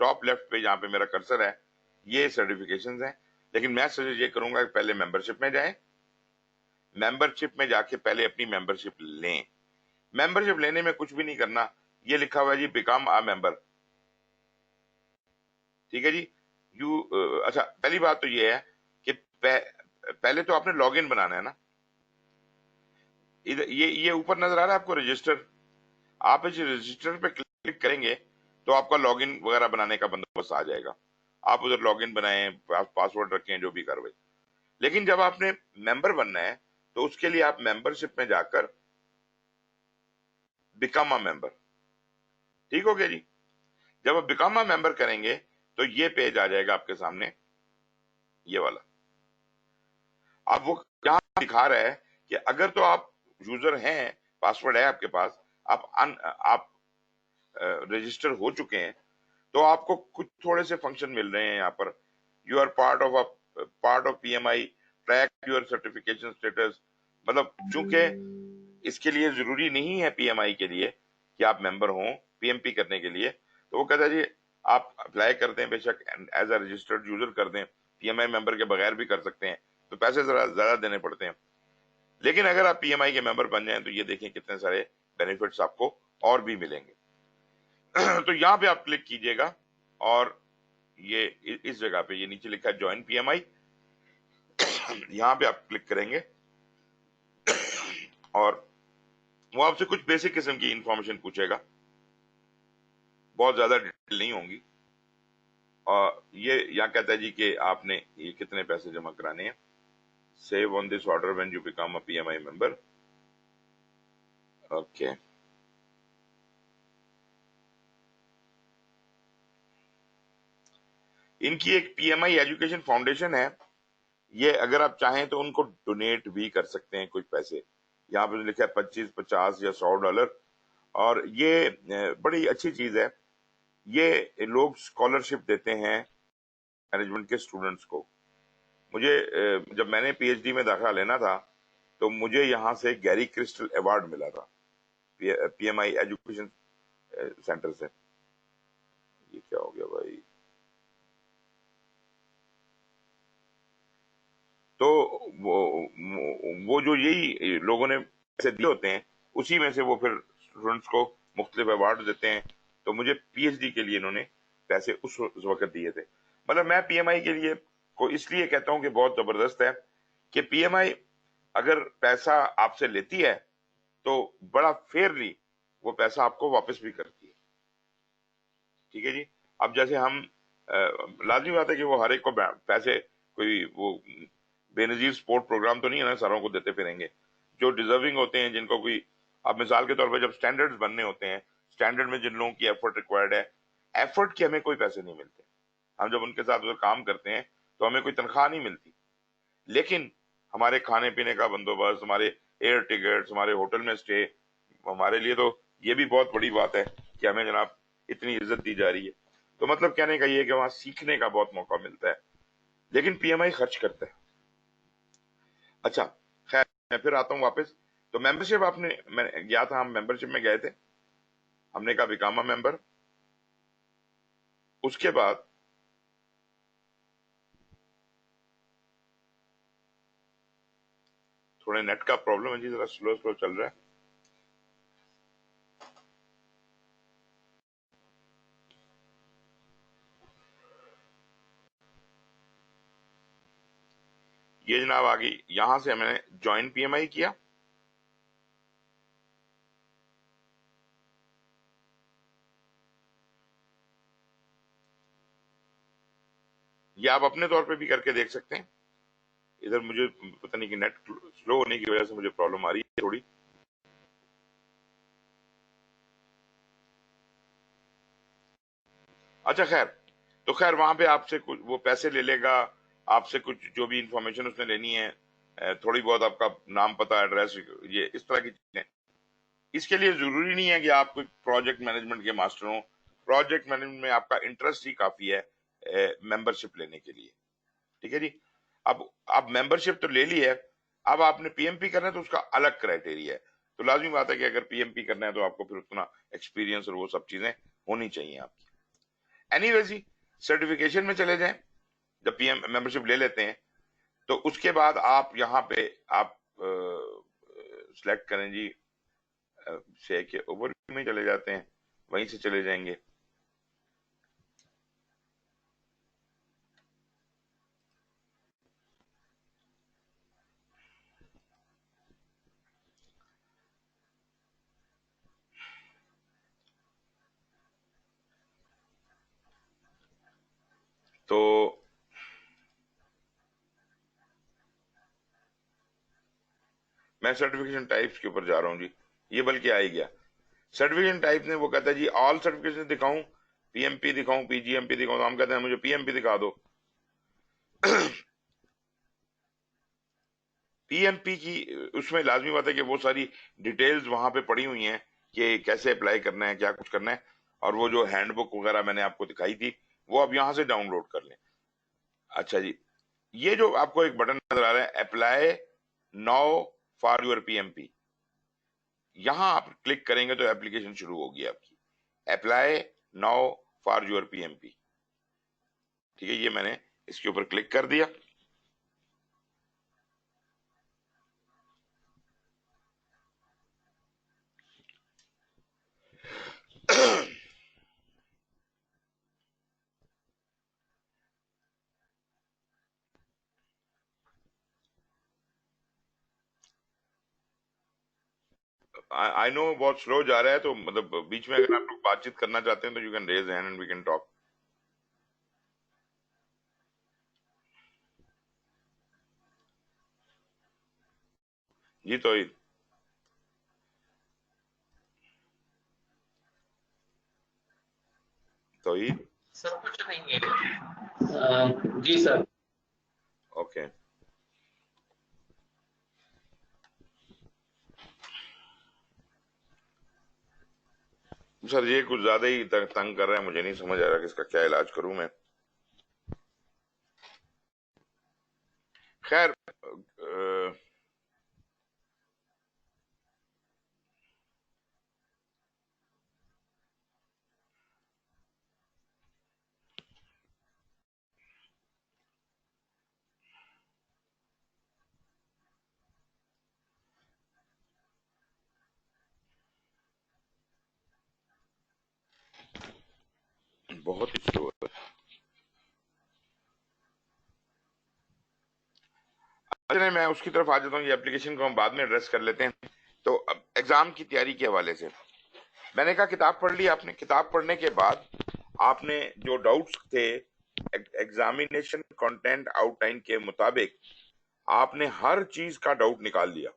Top left پہ جہاں پہ میرا کرسر ہے یہ certifications ہیں. لیکن میں suggest یہ کروں گا کہ پہلے ممبرشپ میں جائیں, ممبرشپ میں جا کے پہلے اپنی ممبرشپ لیں. ممبرشپ لینے میں کچھ بھی نہیں کرنا, یہ لکھا ہوا ہے جی بیکم اے ممبر. ٹھیک ہے جی. اچھا پہلی بات تو یہ ہے کہ پہلے تو آپ نے لاگ ان بنانا ہے نا. یہ اوپر نظر آ رہا ہے آپ کو رجسٹر, آپ اس رجسٹر پہ کلک کریں گے تو آپ کا لاگ ان وغیرہ بنانے کا بندوبست آ جائے گا. آپ ادھر لاگ ان بنائیں, پاسورڈ رکھیں, جو بھی کروائے. لیکن جب آپ نے ممبر بننا ہے تو اس کے لیے آپ ممبرشپ میں جا کر بیکم اے ممبر. ٹھیک ہو گیا جی. جب آپ بیکم اے ممبر کریں گے تو یہ پیج آ جائے گا آپ کے سامنے, یہ والا. اب وہ یہاں دکھا رہا ہے کہ اگر تو آپ یوزر ہیں, پاسورڈ ہے آپ کے پاس, آپ رجسٹر ہو چکے ہیں, تو آپ کو کچھ تھوڑے سے فنکشن مل رہے ہیں یہاں پر. You are part of P M I, track your certification status. مطلب چونکہ اس کے لیے ضروری نہیں ہے پی ایم آئی کے لیے کہ آپ ممبر ہوں پی ایم پی کرنے کے لیے, تو وہ کہتا ہے جی آپ اپلائی کر دیں, بے شک ایز اے رجسٹرڈ یوزر کر دیں, پی ایم آئی ممبر کے بغیر بھی کر سکتے ہیں, تو پیسے ذرا زیادہ دینے پڑتے ہیں. لیکن اگر آپ پی ایم آئی کے ممبر بن جائیں تو یہ دیکھیں کتنے سارے بینیفٹس آپ کو اور بھی ملیں گے. تو یہاں پہ آپ کلک کیجئے گا اور یہ اس جگہ پہ یہ نیچے لکھا ہے جوائن پی ایم آئی, یہاں پہ آپ کلک کریں گے اور وہ آپ سے کچھ بیسک قسم کی انفارمیشن پوچھے گا, بہت زیادہ ڈیٹیل نہیں ہوں گی. اور یہ یہاں کہتا ہے جی کہ آپ نے یہ کتنے پیسے جمع کرانے ہیں. Save on this order when you become a P M I member. Okay, ان کی ایک P M I education foundation ہے, یہ اگر آپ چاہیں تو ان کو ڈونیٹ بھی کر سکتے ہیں کچھ پیسے. یہاں پہ لکھا ہے 25, 50 یا $100, اور یہ بڑی اچھی چیز ہے. یہ لوگ اسکالرشپ دیتے ہیں مینجمنٹ کے اسٹوڈنٹس کو. مجھے جب میں نے پی ایچ ڈی میں داخلہ لینا تھا تو مجھے یہاں سے گیری کرسٹل ایوارڈ ملا تھا پی ایم آئی ایجوکیشن سینٹر سے. یہ کیا ہو گیا بھائی؟ تو وہ جو یہی لوگوں نے پیسے دیے ہوتے ہیں اسی میں سے وہ پھر اسٹوڈنٹس کو مختلف ایوارڈ دیتے ہیں. تو مجھے پی ایچ ڈی کے لیے انہوں نے پیسے اس وقت دیے تھے. مطلب میں پی ایم آئی کے لیے کو اس لیے کہتا ہوں کہ بہت زبردست ہے کہ پی ایم آئی اگر پیسہ آپ سے لیتی ہے تو بڑا فیئرلی وہ پیسہ آپ کو واپس بھی کرتی ہے. ٹھیک ہے جی. اب جیسے ہم لازمی بات ہے کہ وہ ہر ایک کو پیسے کوئی وہ بے نظیر سپورٹ پروگرام تو نہیں ہے نا ساروں کو دیتے پھریں گے. جو ڈیزرونگ ہوتے ہیں, جن کو کوئی, اب مثال کے طور پہ جب سٹینڈرڈز بننے ہوتے ہیں, سٹینڈرڈ میں جن لوگوں کی ایفرٹ ریکوائرڈ ہے, ایفرٹ کے ہمیں کوئی پیسے نہیں ملتے. ہم جب ان کے ساتھ کام کرتے ہیں تو ہمیں کوئی تنخواہ نہیں ملتی, لیکن ہمارے کھانے پینے کا بندوبست, ہمارے ایئر ٹکٹس, ہمارے ہوٹل میں اسٹے, ہمارے لیے تو یہ بھی بہت بڑی بات ہے کہ ہمیں جناب اتنی عزت دی جا رہی ہے. تو مطلب کہنے کا یہ ہے کہ وہاں سیکھنے کا بہت موقع ملتا ہے, لیکن پی ایم آئی خرچ کرتا ہے. اچھا خیر, میں پھر آتا ہوں واپس. تو ممبرشپ آپ نے, میں گیا تھا, ہم ممبرشپ میں گئے تھے, ہم نے کہا بیکم اے ممبر. اس کے بعد تھوڑے نیٹ کا پرابلم ہے جی, ذرا سلو چل رہا ہے. یہ جناب آ گئی, یہاں سے ہم نے جوائن پی ایم آئی کیا. یہ آپ اپنے طور پہ بھی کر کے دیکھ سکتے ہیں. ادھر مجھے پتہ نہیں کہ نیٹ سلو ہونے کی وجہ سے مجھے پرابلم آ رہی ہے تھوڑی. اچھا خیر, تو خیر وہاں پہ آپ سے کچھ وہ پیسے لے لے گا, آپ سے کچھ جو بھی انفارمیشن اس نے لینی ہے, تھوڑی بہت آپ کا نام, پتہ, ایڈریس, یہ اس طرح کی چیزیں. اس کے لیے ضروری نہیں ہے کہ آپ کوئی پروجیکٹ مینجمنٹ کے ماسٹر ہوں. پروجیکٹ مینجمنٹ میں آپ کا انٹرسٹ ہی کافی ہے ممبرشپ لینے کے لیے. ٹھیک ہے جی. اب ممبرشپ تو لے لی ہے, اب آپ نے پی ایم پی کرنا ہے تو اس کا الگ کرائٹیریا ہے. تو لازمی بات ہے کہ اگر پی ایم پی کرنا ہے تو آپ کو پھر اتنا ایکسپیرینس اور وہ سب چیزیں ہونی چاہیے آپ کی. اینی ویز ہی سرٹیفکیشن میں چلے جائیں. جب پی ایم ممبرشپ لے لیتے ہیں تو اس کے بعد آپ یہاں پہ آپ سلیکٹ کریں جی سے کہ اوور میں چلے جاتے ہیں, وہیں سے چلے جائیں گے. تو میں سرٹیفکیشن ٹائپس کے اوپر جا رہا ہوں جی, یہ بلکہ آ ہی گیا. سرٹیفکیشن ٹائپ نے وہ کہتا ہے جی آل سرٹیفکیشن دکھاؤں, پی ایم پی دکھاؤں, پی جی ایم پی دکھاؤں, تو ہم کہتے ہیں مجھے پی ایم پی دکھا دو. پی ایم پی کی اس میں لازمی بات ہے کہ وہ ساری ڈیٹیلز وہاں پہ پڑی ہوئی ہیں کہ کیسے اپلائی کرنا ہے, کیا کچھ کرنا ہے, اور وہ جو ہینڈ بک وغیرہ میں نے آپ کو دکھائی تھی وہ آپ یہاں سے ڈاؤن لوڈ کر لیں. اچھا جی, یہ جو آپ کو ایک بٹن نظر آ رہا ہے apply now for your P M P, یہاں آپ کلک کریں گے تو اپلیکیشن شروع ہوگی آپ کی. Apply now for your P M P, ٹھیک ہے, یہ میں نے اس کے اوپر کلک کر دیا. آئی نو بہت سلو جا رہا ہے, تو مطلب بیچ میں اگر آپ لوگ بات چیت کرنا چاہتے ہیں تو you can raise hand and we can talk. جی توحید, توحید سر کچھ نہیں ہے. جی سر. اوکے. سر یہ کچھ زیادہ ہی تنگ کر رہا ہے, مجھے نہیں سمجھ آ رہا کہ اس کا کیا علاج کروں میں. خیر بہت ہی سلو ہے. چلیں میں اس کی طرف آ جاتا ہوں, یہ اپلیکیشن کو ہم بعد میں ایڈریس کر لیتے ہیں. تو اب ایگزام کی تیاری کے حوالے سے میں نے کہا کتاب پڑھ لی آپ نے. کتاب پڑھنے کے بعد آپ نے جو ڈاؤٹس تھے ایگزامینیشن کنٹینٹ آؤٹ لائن کے مطابق آپ نے ہر چیز کا ڈاؤٹ نکال لیا.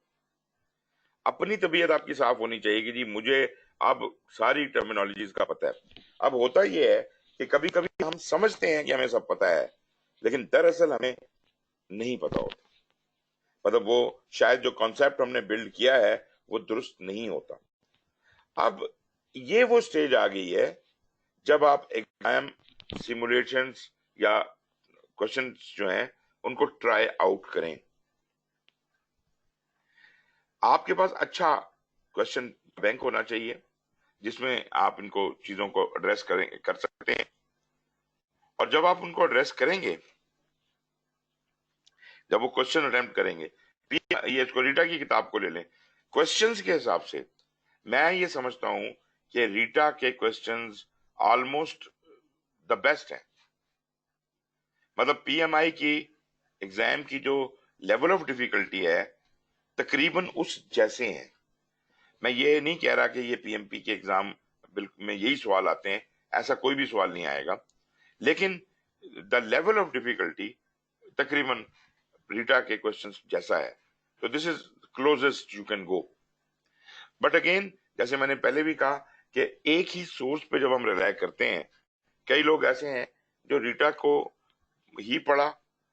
اپنی طبیعت آپ کی صاف ہونی چاہیے کہ جی مجھے اب ساری ٹرمینالوجیز کا پتہ ہے. اب ہوتا یہ ہے کہ کبھی کبھی ہم سمجھتے ہیں کہ ہمیں سب پتہ ہے, لیکن دراصل ہمیں نہیں پتا ہوتا. مطلب وہ شاید جو کانسیپٹ ہم نے بلڈ کیا ہے وہ درست نہیں ہوتا. اب یہ وہ سٹیج آ گئی ہے جب آپ ایگزام سیمولیشنز یا کوشچنز جو ہیں ان کو ٹرائی آؤٹ کریں. آپ کے پاس اچھا کوشچن بینک ہونا چاہیے جس میں آپ ان کو چیزوں کو ایڈریس کر سکتے ہیں. اور جب آپ ان کو ایڈریس کریں گے, جب وہ کوشچن اٹیمپٹ کریں گے, یہ اس کو ریٹا کی کتاب کو لے لیں, کوشچنز کے حساب سے میں یہ سمجھتا ہوں کہ ریٹا کے کوشچنز آلموسٹ دا بیسٹ ہیں. مطلب پی ایم آئی کی ایگزام کی جو لیول آف ڈیفیکلٹی ہے تقریباً اس جیسے ہیں. میں یہ نہیں کہہ رہا کہ یہ پی ایم پی کے ایگزام میں یہی سوال آتے ہیں, ایسا کوئی بھی سوال نہیں آئے گا, لیکن دا لیول آف ڈیفیکلٹی تقریباً ریٹا کے کوشچن جیسا ہے. تو this is closest you can go. But again جیسے میں نے پہلے بھی کہا کہ ایک ہی سورس پہ جب ہم ریلائی کرتے ہیں, کئی لوگ ایسے ہیں جو ریٹا کو ہی پڑھا,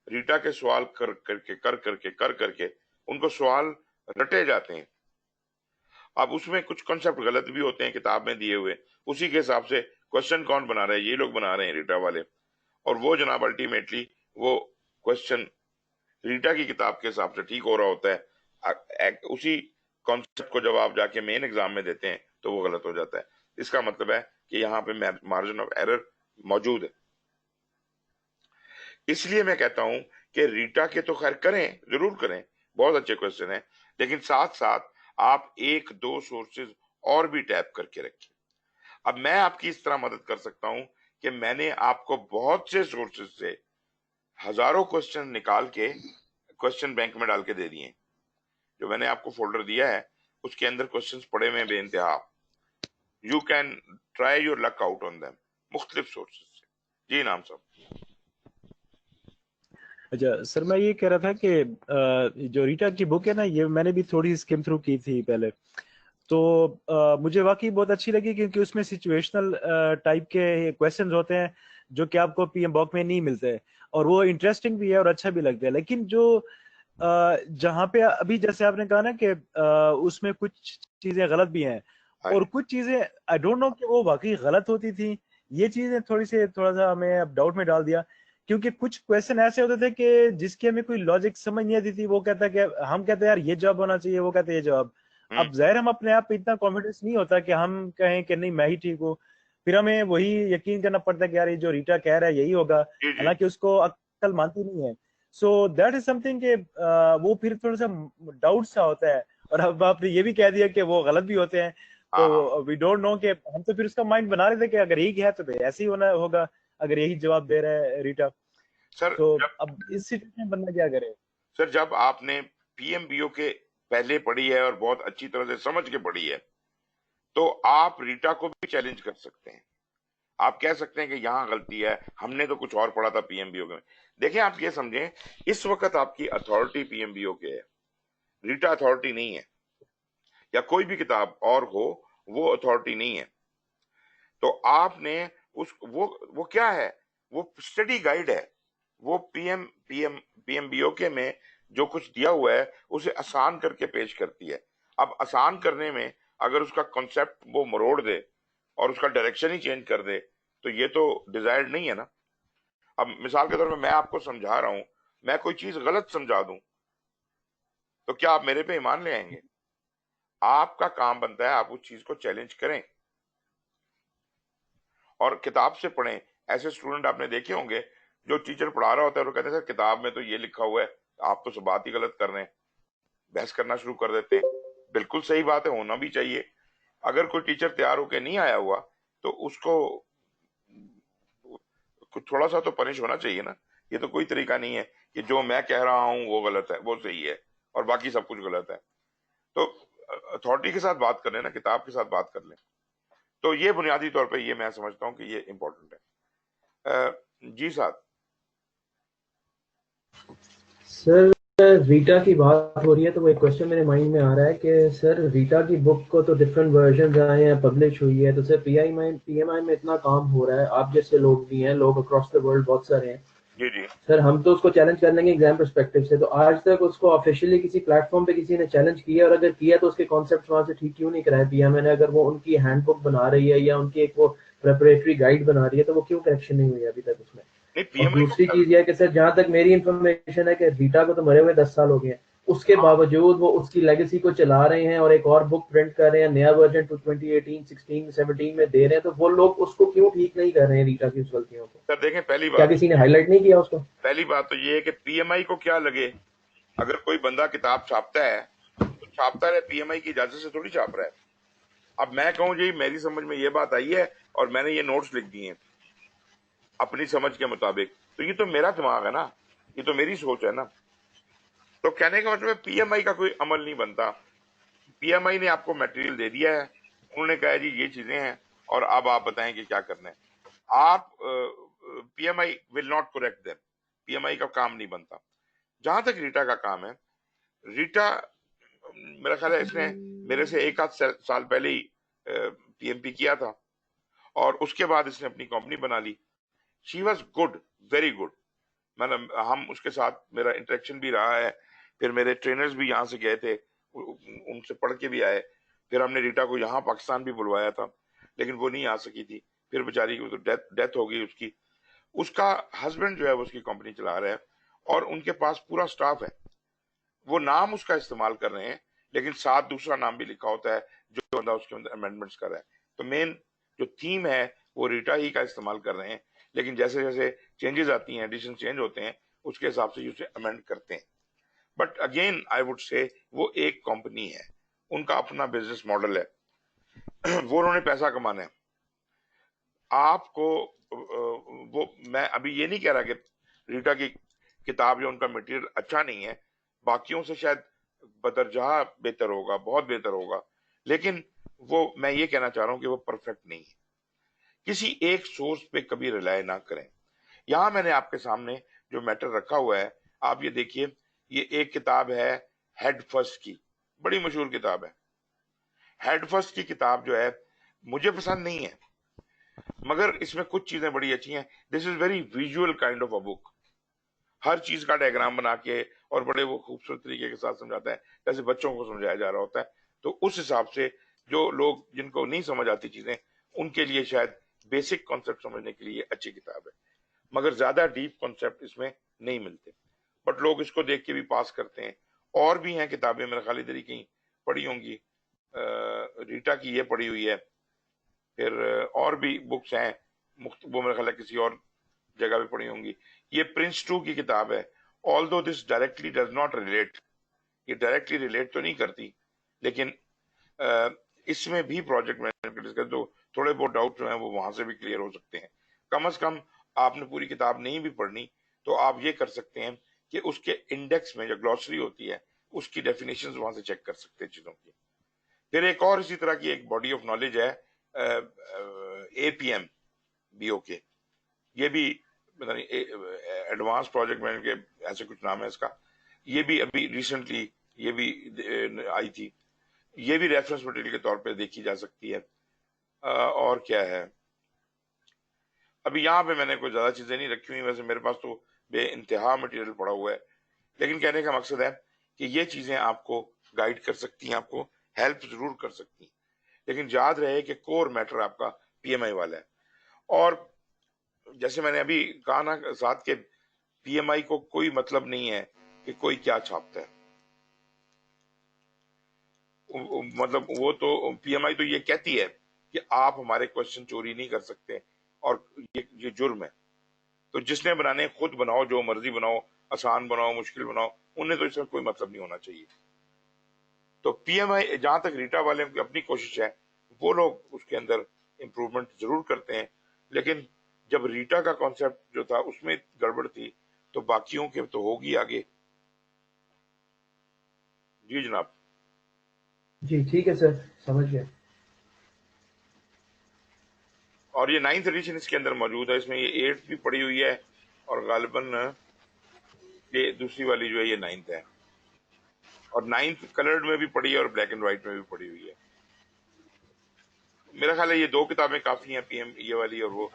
ریٹا کے سوال کر کے ان کو سوال رٹے جاتے ہیں. اب اس میں کچھ کنسپٹ غلط بھی ہوتے ہیں کتاب میں دیے ہوئے, اسی کے حساب سے کوشچن کون بنا رہا ہے, یہ لوگ بنا رہے ہیں ریٹا والے, اور وہ جناب الٹیمیٹلی وہ کوشچن ریٹا کی کتاب کے حساب سے ٹھیک ہو رہا ہوتا ہے, اسی کانسیپٹ کو جب آپ جا کے مین ایگزام میں دیتے ہیں تو وہ غلط ہو جاتا ہے. اس کا مطلب ہے کہ یہاں پہ مارجن آف ایرر موجود ہے. اس لیے میں کہتا ہوں کہ ریٹا کے تو خیر کریں، ضرور کریں، بہت اچھے کوشچن ہیں، لیکن ساتھ ساتھ آپ ایک دو سورسز اور بھی ٹیپ کر کے رکھیں. اب میں آپ کی اس طرح مدد کر سکتا ہوں کہ میں نے آپ کو بہت سے سورسز سے ہزاروں کوشچن نکال کے کوشچن بینک میں ڈال کے دے دیے. جو میں نے آپ کو فولڈر دیا ہے اس کے اندر کوشچنز پڑے ہوئے ہیں بے انتہا. You can try your luck out on them مختلف سورسز سے. جی نام صاحب. اچھا سر، میں یہ کہہ رہا تھا کہ جو ریٹا کی بک ہے نا، یہ میں نے بھی تھوڑی اسکم تھرو کی تھی پہلے، تو مجھے واقعی بہت اچھی لگی، کیونکہ اس میں سچویشنل ٹائپ کے کویشچنز ہوتے ہیں جو کہ آپ کو پی ایم باک میں نہیں ملتے، اور وہ انٹرسٹنگ بھی ہے اور اچھا بھی لگتا ہے. لیکن جو جہاں پہ ابھی جیسے آپ نے کہا نا کہ اس میں کچھ چیزیں غلط بھی ہیں، اور کچھ چیزیں آئی ڈونٹ نو کہ وہ واقعی غلط ہوتی تھیں. یہ چیزیں تھوڑا سا ہمیں اب ڈاؤٹ میں ڈال دیا، کیونکہ کچھ کویشچن ایسے ہوتے تھے کہ جس کی ہمیں کوئی لاجک سمجھ نہیں آتی تھی. وہ کہتا کہ ہم کہتے ہیں یار یہ جواب ہونا چاہیے، وہ کہتے ہیں یہ جواب. اب ظاہر ہم اپنے آپ پہ اتنا کانفیڈنس نہیں ہوتا کہ ہم کہیں کہ نہیں میں ہی ٹھیک ہوں، پھر ہمیں وہی یقین کرنا پڑتا ہے کہ یار یہ جو ریٹا کہہ رہا ہے یہی ہوگا، حالانکہ اس کو عقل مانتی نہیں ہے. So that is some thing کہ وہ پھر تھوڑا سا ڈاؤٹ سا ہوتا ہے. اور اب آپ نے یہ بھی کہہ دیا کہ وہ غلط بھی ہوتے ہیں، تو وی ڈونٹ نو کہ ہم تو پھر اس کا مائنڈ بنا رہے تھے کہ اگر یہی ہے تو پھر ایسے ہی ہونا ہوگا اگر یہی جواب دے رہا ہے ریٹا. تو اب اس سچویشن میں بندہ کیا کرے؟ سر جب آپ نے پی ایم بی او کے پہلے پڑھی ہے اور بہت اچھی طرح سے سمجھ کے پڑھی ہے، تو آپ ریٹا کو بھی چیلنج کر سکتے ہیں. آپ کہہ سکتے ہیں کہ یہاں غلطی ہے، ہم نے تو کچھ اور پڑھا تھا پی ایم بی او میں. دیکھیں آپ یہ سمجھیں، اس وقت آپ کی authority P M B O K ہے، ریٹا اتھارٹی نہیں ہے، یا کوئی بھی کتاب اور ہو وہ اتھارٹی نہیں ہے. تو آپ نے وہ کیا ہے، وہ اسٹڈی گائیڈ ہے. وہ پی ایم بی او کے میں جو کچھ دیا ہوا ہے اسے آسان کر کے پیش کرتی ہے. اب آسان کرنے میں اگر اس کا کنسپٹ وہ مروڑ دے اور اس کا ڈائریکشن ہی چینج کر دے تو یہ تو ڈیزائرڈ نہیں ہے نا. اب مثال کے طور پہ میں آپ کو سمجھا رہا ہوں، میں کوئی چیز غلط سمجھا دوں تو کیا آپ میرے پہ ایمان لے آئیں گے؟ آپ کا کام بنتا ہے آپ اس چیز کو چیلنج کریں اور کتاب سے پڑھیں. ایسے اسٹوڈنٹ آپ نے دیکھے ہوں گے جو ٹیچر پڑھا رہا ہوتا ہے اور وہ کہتے ہیں سر کتاب میں تو یہ لکھا ہوا ہے، آپ تو بات ہی غلط کر رہے ہیں، بحث کرنا شروع کر دیتے ہیں. بالکل صحیح بات ہے، ہونا بھی چاہیے. اگر کوئی ٹیچر تیار ہو کے نہیں آیا ہوا تو اس کو تھوڑا سا تو پنش ہونا چاہیے نا. یہ تو کوئی طریقہ نہیں ہے کہ جو میں کہہ رہا ہوں وہ غلط ہے، وہ صحیح ہے اور باقی سب کچھ غلط ہے. تو اتھارٹی کے ساتھ بات کر لیں نا، کتاب کے ساتھ بات کر لیں. تو یہ بنیادی طور پہ یہ میں سمجھتا ہوں کہ یہ امپورٹنٹ ہے. جی صاحب. سر ریٹا کی بات ہو رہی ہے تو وہ ایک کوشچن میرے مائنڈ میں آ رہا ہے کہ سر ریٹا کی بک کو تو ڈفرینٹ ورژنز آئے ہیں، پبلش ہوئی ہے، تو سر پی ایم آئی میں اتنا کام ہو رہا ہے، آپ جیسے لوگ بھی ہیں، لوگ اکراس دا ورلڈ بہت سارے ہیں. جی جی سر ہم تو اس کو چیلنج کر لیں گے ایگزام پرسپیکٹو سے، تو آج تک اس کو آفیشیلی کسی پلیٹ فارم پہ کسی نے چیلنج کیا، اور اگر کیا تو اس کے کانسیپٹ وہاں سے ٹھیک کیوں نہیں کرائے پی ایم نے؟ اگر وہ ان کی ہینڈ بک بنا رہی ہے یا ان کی ایک وہ پریپریٹری گائیڈ بنا رہی ہے تو وہ کیوں کریکشن نہیں ہوئی ہے ابھی تک اس میں؟ نہیں، پی اور ایم آئی کو دوسری چیز یہ ہے کہ سر جہاں تک میری انفارمیشن ہے کہ ریٹا کو تو مرے ہوئے 10 سال ہو گئے ہیں، اس کے باوجود وہ اس کی لیگیسی کو چلا رہے ہیں اور ایک اور بک پرنٹ کر رہے ہیں، نیا ورژن 2018 16 17 میں دے رہے ہیں. تو وہ لوگ اس کو کیوں ٹھیک نہیں کر رہے ہیں ریٹا کی اس غلطیوں کو؟ سر دیکھیں، کیا کسی نے ہائی لائٹ نہیں کیا اس کو؟ پہلی بات تو یہ ہے کہ پی ایم آئی کو کیا لگے. اگر کوئی بندہ کتاب چھاپتا ہے تو چھاپتا رہے، پی ایم آئی کی اجازت سے تھوڑی چھاپ رہا ہے. اب میں کہوں جی میری سمجھ میں یہ بات آئی ہے اور میں نے یہ نوٹس لکھ دیے ہیں اپنی سمجھ کے مطابق، تو یہ تو میرا دماغ ہے نا، یہ تو میری سوچ ہے نا. تو کہنے کا مطلب پی ایم آئی کا کوئی عمل نہیں بنتا. پی ایم آئی نے آپ کو میٹیریل دے دیا ہے، انہوں نے کہا جی یہ چیزیں ہیں اور اب آپ بتائیں کہ کیا کرنا ہے. آپ P M I will not correct them, P M I کا کام نہیں بنتا. جہاں تک ریٹا کا کام ہے، ریٹا میرا خیال ہے اس نے میرے سے ایک آدھ سال پہلے ہی پی ایم پی کیا تھا اور اس کے بعد اس نے اپنی کمپنی بنا لی. She was good, very good. مطلب ہم اس کے ساتھ میرا انٹریکشن بھی رہا ہے، پھر میرے ٹرینرز بھی یہاں سے گئے تھے، ان سے پڑھ کے بھی آئے. پھر ہم نے ریٹا کو یہاں پاکستان بھی بلوایا تھا لیکن وہ نہیں آ سکی تھی. پھر بیچاری کی ڈیتھ ہو گئی اس کی. اس کا ہسبینڈ جو ہے وہ اس کی کمپنی چلا رہا ہے اور ان کے پاس پورا سٹاف ہے. وہ نام اس کا استعمال کر رہے ہیں لیکن ساتھ دوسرا نام بھی لکھا ہوتا ہے جو بندہ اس کے اندر امینڈمنٹس کر رہا ہے. تو مین جو تھیم ہے وہ ریٹا ہی کا استعمال کر رہے ہیں، لیکن جیسے جیسے چینجز آتی ہیں، ایڈیشن چینج ہوتے ہیں، اس کے حساب سے اسے امینڈ کرتے ہیں. But again I would say وہ ایک کمپنی ہے، ان کا اپنا بزنس ماڈل ہے، وہ انہوں نے پیسہ کمانا ہے. آپ کو وہ میں ابھی یہ نہیں کہہ رہا کہ ریٹا کی کتاب یا ان کا مٹیریل اچھا نہیں ہے، باقیوں سے شاید بدرجہ بہتر ہوگا، بہت بہتر ہوگا، لیکن وہ میں یہ کہنا چاہ رہا ہوں کہ وہ پرفیکٹ نہیں ہے. کسی ایک سورس پہ کبھی ریلائے نہ کریں. یہاں میں نے آپ کے سامنے جو میٹر رکھا ہوا ہے، آپ یہ دیکھیے، یہ ایک کتاب ہے ہیڈ فرسٹ کی، بڑی مشہور کتاب ہے. ہیڈ فرسٹ کی کتاب جو ہے مجھے پسند نہیں ہے، مگر اس میں کچھ چیزیں بڑی اچھی ہیں. This is very visual kind of a book. ہر چیز کا ڈائگرام بنا کے اور بڑے وہ خوبصورت طریقے کے ساتھ سمجھاتا ہے، جیسے بچوں کو سمجھایا جا رہا ہوتا ہے. تو اس حساب سے جو لوگ جن کو نہیں سمجھ آتی چیزیں، ان کے لیے شاید بیسک کانسیپٹ سمجھنے کے لیے اچھی کتاب ہے، مگر زیادہ ڈیپ کانسیپٹ اس میں نہیں ملتے. بٹ لوگ اس کو دیکھ کے بھی پاس کرتے ہیں. اور بھی ہیں کتابیں، میرے خیال ادھر ہی کہیں پڑھی ہوں گی، ریٹا کی یہ پڑھی ہوئی ہے، پھر اور بھی بکس ہیں، وہ میرے خیال ہے کسی اور جگہ پہ پڑھی ہوں گی. یہ پرنس 2 کی کتاب ہے. آل دو دس ڈائریکٹلی ڈز ناٹ ریلیٹ، یہ ڈائریکٹلی ریلیٹ تو نہیں کرتی، لیکن اس میں بھی پروجیکٹ مینجمنٹ کا تو تھوڑے بہت ڈاؤٹ جو ہیں وہ وہاں سے بھی کلیئر ہو سکتے ہیں. کم از کم آپ نے پوری کتاب نہیں بھی پڑھنی تو آپ یہ کر سکتے ہیں کہ اس کے انڈیکس میں جو گلوسری ہوتی ہے اس کی ڈیفینیشنز وہاں سے چیک کر سکتے ہیں چیزوں کی. پھر ایک اور اسی طرح کی ایک باڈی آف نالج ہے اے پی ایم بی او کے، یہ بھی ایڈوانس پروجیکٹ مینجمنٹ کے ایسے کچھ نام ہے اس کا. یہ بھی ابھی ریسنٹلی یہ بھی آئی تھی، یہ بھی ریفرنس مٹیریل کے طور پہ دیکھی جا سکتی ہے. اور کیا ہے، ابھی یہاں پہ میں نے کوئی زیادہ چیزیں نہیں رکھی ہوئی، ویسے میرے پاس تو بے انتہا مٹیریل پڑا ہوا ہے، لیکن کہنے کا مقصد ہے کہ یہ چیزیں آپ کو گائیڈ کر سکتی ہیں، آپ کو ہیلپ ضرور کر سکتی ہیں، لیکن یاد رہے کہ کور میٹر آپ کا پی ایم آئی والا ہے. اور جیسے میں نے ابھی کہا نا ساتھ کے پی ایم آئی کو کوئی مطلب نہیں ہے کہ کوئی کیا چھاپتا ہے. مطلب وہ تو پی ایم آئی تو یہ کہتی ہے کہ آپ ہمارے کوشچن چوری نہیں کر سکتے، اور یہ جرم ہے. تو جس نے بنانے خود بناؤ، جو مرضی بناؤ، آسان بناؤ، مشکل بناؤ، انہیں تو اس میں کوئی مطلب نہیں ہونا چاہیے. تو پی ایم آئی جہاں تک ریٹا والے کی اپنی کوشش ہے، وہ لوگ اس کے اندر امپروومنٹ ضرور کرتے ہیں، لیکن جب ریٹا کا کانسیپٹ جو تھا اس میں گڑبڑ تھی تو باقیوں کے تو ہوگی آگے. جی جناب. جی ٹھیک ہے سر، سمجھ گیا. اور یہ 9th ایڈیشن اس کے اندر موجود ہے، اس میں یہ 8th بھی پڑی ہوئی ہے، اور غالباً یہ دوسری والی جو ہے یہ 9th ہے، اور 9th کلرڈ میں بھی پڑی ہے اور بلیک اینڈ وائٹ میں بھی پڑی ہوئی ہے. میرا خیال ہے یہ 2 کتابیں کافی ہیں، پی ایم یہ والی اور وہ،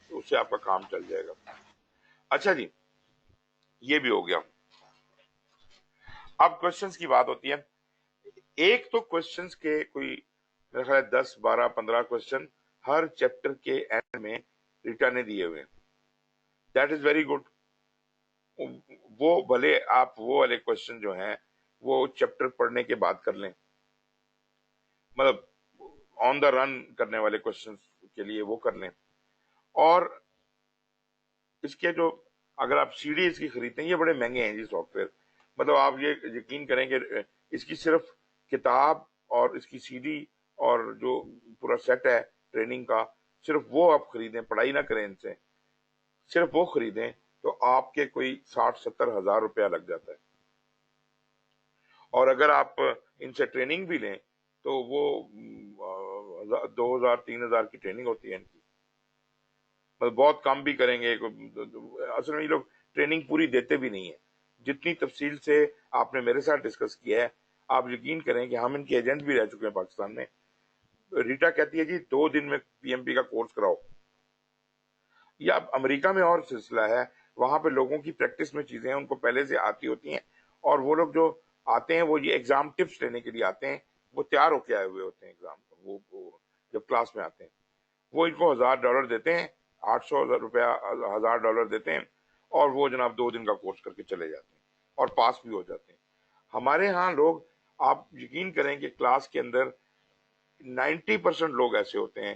تو اس سے آپ کا کام چل جائے گا. اچھا جی، یہ بھی ہو گیا. اب کوشچنز کی بات ہوتی ہے. ایک تو کوشچنز کے کوئی میرا خیال ہے 10 12 15 کوشچن ہر چیپٹر کے اینڈ میں ریٹا نے دیے ہوئے. That is very good. وہ بھلے آپ وہ والے کوشچن جو ہیں وہ چیپٹر پڑھنے کے بعد کر لیں، مطلب آن دا رن کرنے والے کوشچن کے لیے وہ کر لیں. اور اس کے جو اگر آپ سی ڈی اس کی خریدتے ہیں، یہ بڑے مہنگے ہیں جی سافٹ ویئر. مطلب آپ یہ یقین کریں کہ اس کی صرف کتاب اور اس کی سی ڈی اور جو پورا سیٹ ہے ٹریننگ کا، صرف وہ آپ خریدیں، پڑھائی نہ کریں ان سے، صرف وہ خریدیں تو آپ کے کوئی 60-70 ہزار روپیہ لگ جاتا ہے. اور اگر آپ ان سے ٹریننگ بھی لیں تو وہ 2000-3000 کی ٹریننگ ہوتی ہے ان کی. مطلب بہت کم بھی کریں گے، اصل میں یہ لوگ ٹریننگ پوری دیتے بھی نہیں ہیں. جتنی تفصیل سے آپ نے میرے ساتھ ڈسکس کیا ہے، آپ یقین کریں کہ ہم ان کے ایجنٹ بھی رہ چکے ہیں پاکستان میں. ریٹا کہتی ہے جی 2 دن میں پی ایم پی کا کورس کراؤ. یا امریکہ میں اور سلسلہ ہے، وہاں پہ لوگوں کی پریکٹس میں چیزیں ہیں ان کو پہلے سے آتی ہوتی ہیں، اور وہ لوگ جو آتے ہیں وہ یہ ایگزام ٹپس لینے کے لیے آتے ہیں، وہ تیار ہو کے آئے ہوئے ہوتے ہیں ایگزام. وہ جب کلاس میں آتے ہیں وہ ان کو $1000 دیتے ہیں، $800 $1000 دیتے ہیں، اور وہ جناب 2 دن کا کورس کر کے چلے جاتے ہیں اور پاس بھی ہو جاتے ہیں. ہمارے ہاں لوگ، آپ یقین کریں کہ کلاس کے اندر 90% لوگ ایسے ہوتے ہیں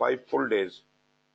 5 full days,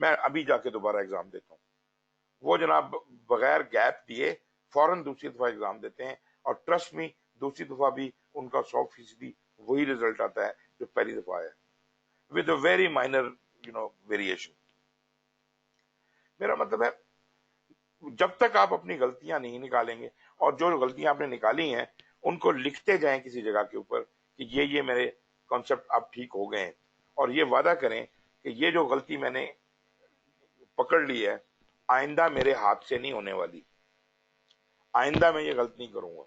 میں ابھی جا کے دوبارہ ایگزام دیتا ہوں. وہ جناب بغیر گیپ دیے فوراً دوسری دفعہ ایگزام دیتے ہیں, اور ٹرسٹ می دوسری دفعہ بھی ان کا 100% وہی رزلٹ آتا ہے جو پہلی دفعہ آیا, with a very minor variation. میرا مطلب ہے جب تک آپ اپنی غلطیاں نہیں نکالیں گے, اور جو غلطیاں آپ نے نکالی ہیں ان کو لکھتے جائیں کسی جگہ کے اوپر کہ یہ میرے کانسیپٹ اب ٹھیک ہو گئے ہیں, اور یہ وعدہ کریں کہ یہ جو غلطی میں نے پکڑ لی ہے آئندہ میرے ہاتھ سے نہیں ہونے والی, آئندہ میں یہ غلط نہیں کروں گا.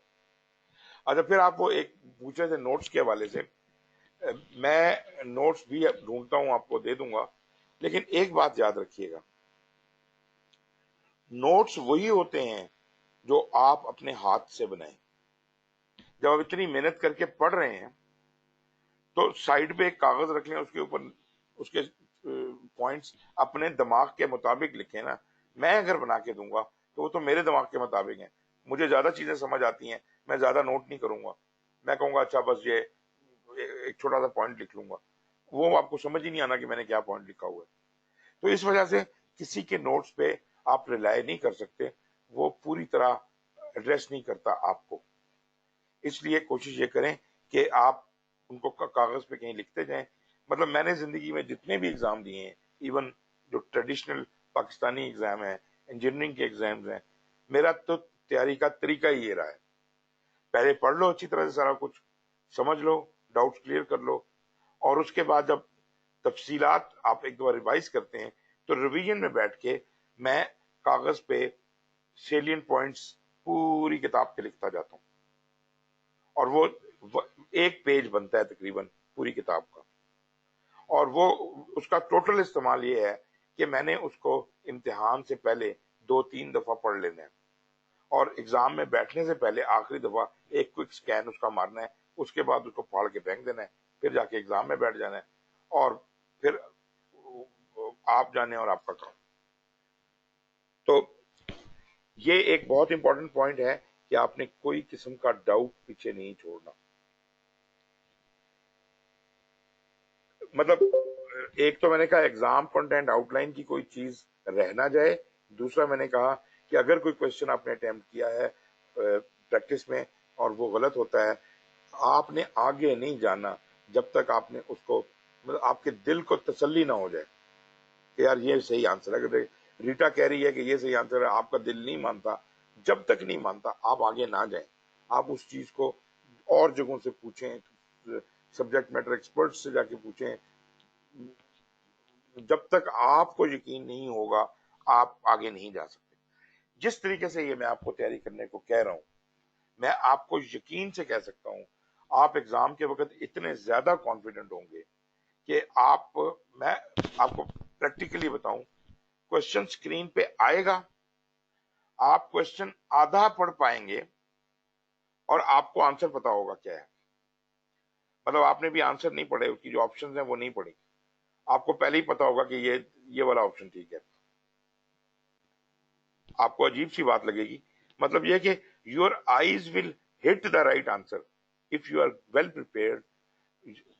اچھا, پھر آپ وہ ایک پوچھے تھے نوٹس کے حوالے سے, میں نوٹس بھی ڈھونڈتا ہوں, آپ کو دے دوں گا, لیکن ایک بات یاد رکھیے گا, نوٹس وہی ہوتے ہیں جو آپ اپنے ہاتھ سے بنائیں. جب آپ اتنی محنت کر کے پڑھ رہے ہیں تو سائڈ پہ ایک کاغذ رکھ لیں, اس کے اوپر اس کے پوائنٹس اپنے دماغ کے مطابق لکھیں نا. میں اگر بنا کے دوں گا تو وہ تو میرے دماغ کے مطابق ہیں, مجھے زیادہ چیزیں سمجھ آتی ہیں, میں زیادہ نوٹ نہیں کروں گا, میں کہوں گا اچھا بس یہ ایک چھوٹا سا پوائنٹ لکھ لوں گا, وہ آپ کو سمجھ ہی نہیں آنا کہ میں نے کیا پوائنٹ لکھا ہوا ہے. تو اس وجہ سے کسی کے نوٹس پہ آپ ریلائی نہیں کر سکتے, وہ پوری طرح ایڈریس نہیں کرتا آپ کو. اس لیے کوشش یہ کریں کہ آپ ان کو کاغذ پہ کہیں لکھتے جائیں. مطلب میں نے زندگی میں جتنے بھی ایگزام دیے ہیں, ایون جو ٹریڈیشنل پاکستانی ایگزام ہیں, انجینئرنگ کے ایگزامز ہیں, میرا تو تیاری کا طریقہ ہی یہ رہا ہے, پہلے پڑھ لو اچھی طرح سے, سارا کچھ سمجھ لو, ڈاؤٹس کلیئر کر لو, اور اس کے بعد جب تفصیلات آپ ایک دو ریوائز کرتے ہیں تو ریویژن میں بیٹھ کے میں کاغذ پہ سیلین پوائنٹس پوری کتاب پہ لکھتا جاتا ہوں, اور وہ ایک پیج بنتا ہے تقریباً پوری کتاب کا, اور وہ اس کا ٹوٹل استعمال یہ ہے کہ میں نے اس کو امتحان سے پہلے 2-3 دفعہ پڑھ لینا ہے, اور ایگزام میں بیٹھنے سے پہلے آخری دفعہ ایک کوئک سکین اس کا مارنا ہے, اس کے بعد اس کو پھاڑ کے پھینک دینا ہے, پھر جا کے ایگزام میں بیٹھ جانا ہے, اور پھر آپ جانے اور آپ کا کام. تو یہ ایک بہت امپورٹنٹ پوائنٹ ہے کہ آپ نے کوئی قسم کا ڈاؤٹ پیچھے نہیں چھوڑنا. مطلب ایک تو میں نے کہا ایگزام کنٹینٹ آؤٹ لائن کی کوئی چیز رہ نہ جائے, دوسرا میں نے کہا کہ اگر کوئی کوشچن آپ نے اٹیمپٹ کیا ہے پریکٹس میں اور وہ غلط ہوتا ہے, آپ نے آگے نہیں جانا جب تک آپ نے اس کو, مطلب آپ کے دل کو تسلی نہ ہو جائے کہ یار یہ صحیح آنسر ہے. اگر ریٹا کہہ رہی ہے کہ یہ صحیح آنسر ہے, آپ کا دل نہیں مانتا, جب تک نہیں مانتا آپ آگے نہ جائیں. آپ اس چیز کو اور جگہوں سے پوچھیں, سبجیکٹ میٹر ایکسپرٹ سے جا کے پوچھیں, جب تک آپ کو یقین نہیں ہوگا آپ آگے نہیں جا سکتے. جس طریقے سے یہ میں آپ کو تیاری کرنے کو کہہ رہا ہوں, میں آپ کو یقین سے کہہ سکتا ہوں آپ ایگزام کے وقت اتنے زیادہ کانفیڈنٹ ہوں گے کہ میں آپ کو پریکٹیکلی بتاؤں, کوشچن اسکرین پہ آئے گا, آپ کوشچن آدھا پڑھ پائیں گے اور آپ کو آنسر پتا ہوگا کیا ہے. مطلب آپ نے بھی آنسر نہیں پڑھے, اس کی جو آپشنز ہیں وہ نہیں پڑھی, آپ کو پہلے ہی پتا ہوگا کہ یہ والا آپشن ٹھیک ہے. آپ کو عجیب سی بات لگے گی, مطلب یہ کہ your eyes will hit the right answer if you are well prepared.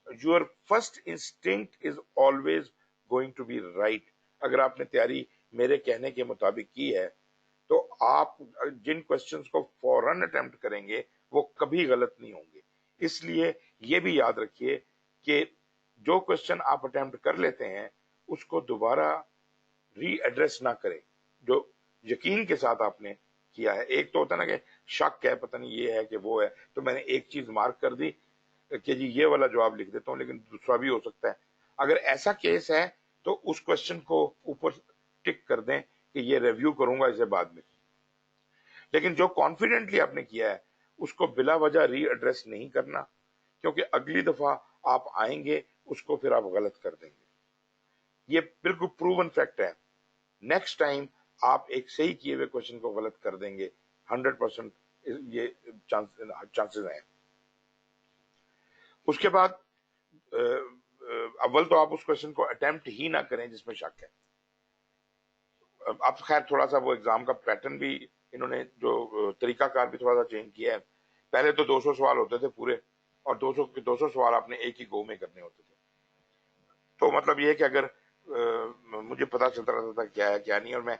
Your first instinct is always going to be right. اگر آپ نے تیاری میرے کہنے کے مطابق کی ہے تو آپ جن کوشچنز کو فوراً اٹیمپٹ کریں گے وہ کبھی غلط نہیں ہوں گے. اس لیے یہ بھی یاد رکھیے کہ جو کوشچن آپ اٹیمپٹ کر لیتے ہیں اس کو دوبارہ ری ایڈریس نہ کریں جو یقین کے ساتھ آپ نے کیا ہے. ایک تو ہوتا ہے نا کہ شک ہے, پتہ نہیں یہ ہے کہ وہ ہے, تو میں نے ایک چیز مارک کر دی کہ جی یہ والا جواب لکھ دیتا ہوں لیکن دوسرا بھی ہو سکتا ہے. اگر ایسا کیس ہے تو اس کوشچن کو اوپر ٹک کر دیں کہ یہ ریویو کروں گا اسے بعد میں. لیکن جو کانفیڈنٹلی آپ نے کیا ہے اس کو بلا وجہ ری ایڈریس نہیں کرنا, کیونکہ اگلی دفعہ آپ آئیں گے اس کو پھر آپ غلط کر دیں گے. یہ بالکل پروون فیکٹ ہے. نیکسٹ ٹائم آپ ایک صحیح کیے ہوئے کوشچن کو غلط کر دیں گے, 100% یہ چانسز ہیں. اس کے بعد اول تو آپ اس کوشچن کو اٹیمپٹ ہی نہ کریں جس میں شک ہے. اب خیر تھوڑا سا وہ ایگزام کا پیٹرن بھی انہوں نے جو طریقہ کار بھی تھوڑا سا چینج کیا ہے. پہلے تو 200 سوال ہوتے تھے پورے, اور 200 سوال آپ نے ایک ہی گو میں کرنے ہوتے تھے. تو مطلب یہ کہ اگر مجھے پتا چلتا رہتا تھا کیا ہے کیا نہیں، اور میں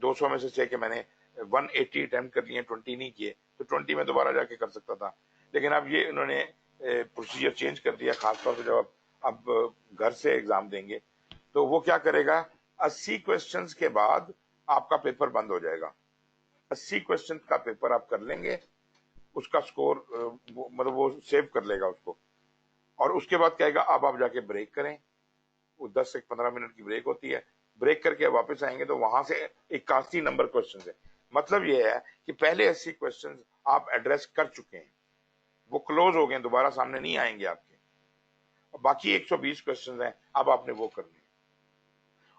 200 میں سے کہ میں نے 180 اٹمپٹ کر لیے، 20 نہیں کیے، تو 20 میں دوبارہ جا کے کر سکتا تھا. لیکن اب یہ انہوں نے پروسیجر چینج کر دیا، خاص طور پہ جب اب گھر سے ایگزام دیں گے تو وہ کیا کرے گا، 80 کوشچنز کے بعد آپ کا پیپر بند ہو جائے گا. 80 کوشچن کا پیپر آپ کر لیں گے، اس کا سکور مطلب وہ سیو کر لے گا اس کو، اور اس کے بعد کہے گا اب آپ جا کے بریک کریں. وہ 10 سے 15 منٹ کی بریک ہوتی ہے، بریک کر کے واپس آئیں گے تو وہاں سے 81 نمبر کوشچن ہے. مطلب یہ ہے کہ پہلے 80 کوشچن آپ ایڈریس کر چکے ہیں، وہ کلوز ہو گئے، دوبارہ سامنے نہیں آئیں گے آپ کے. باقی 120 کوشچن ہیں، اب آپ نے وہ کرنے.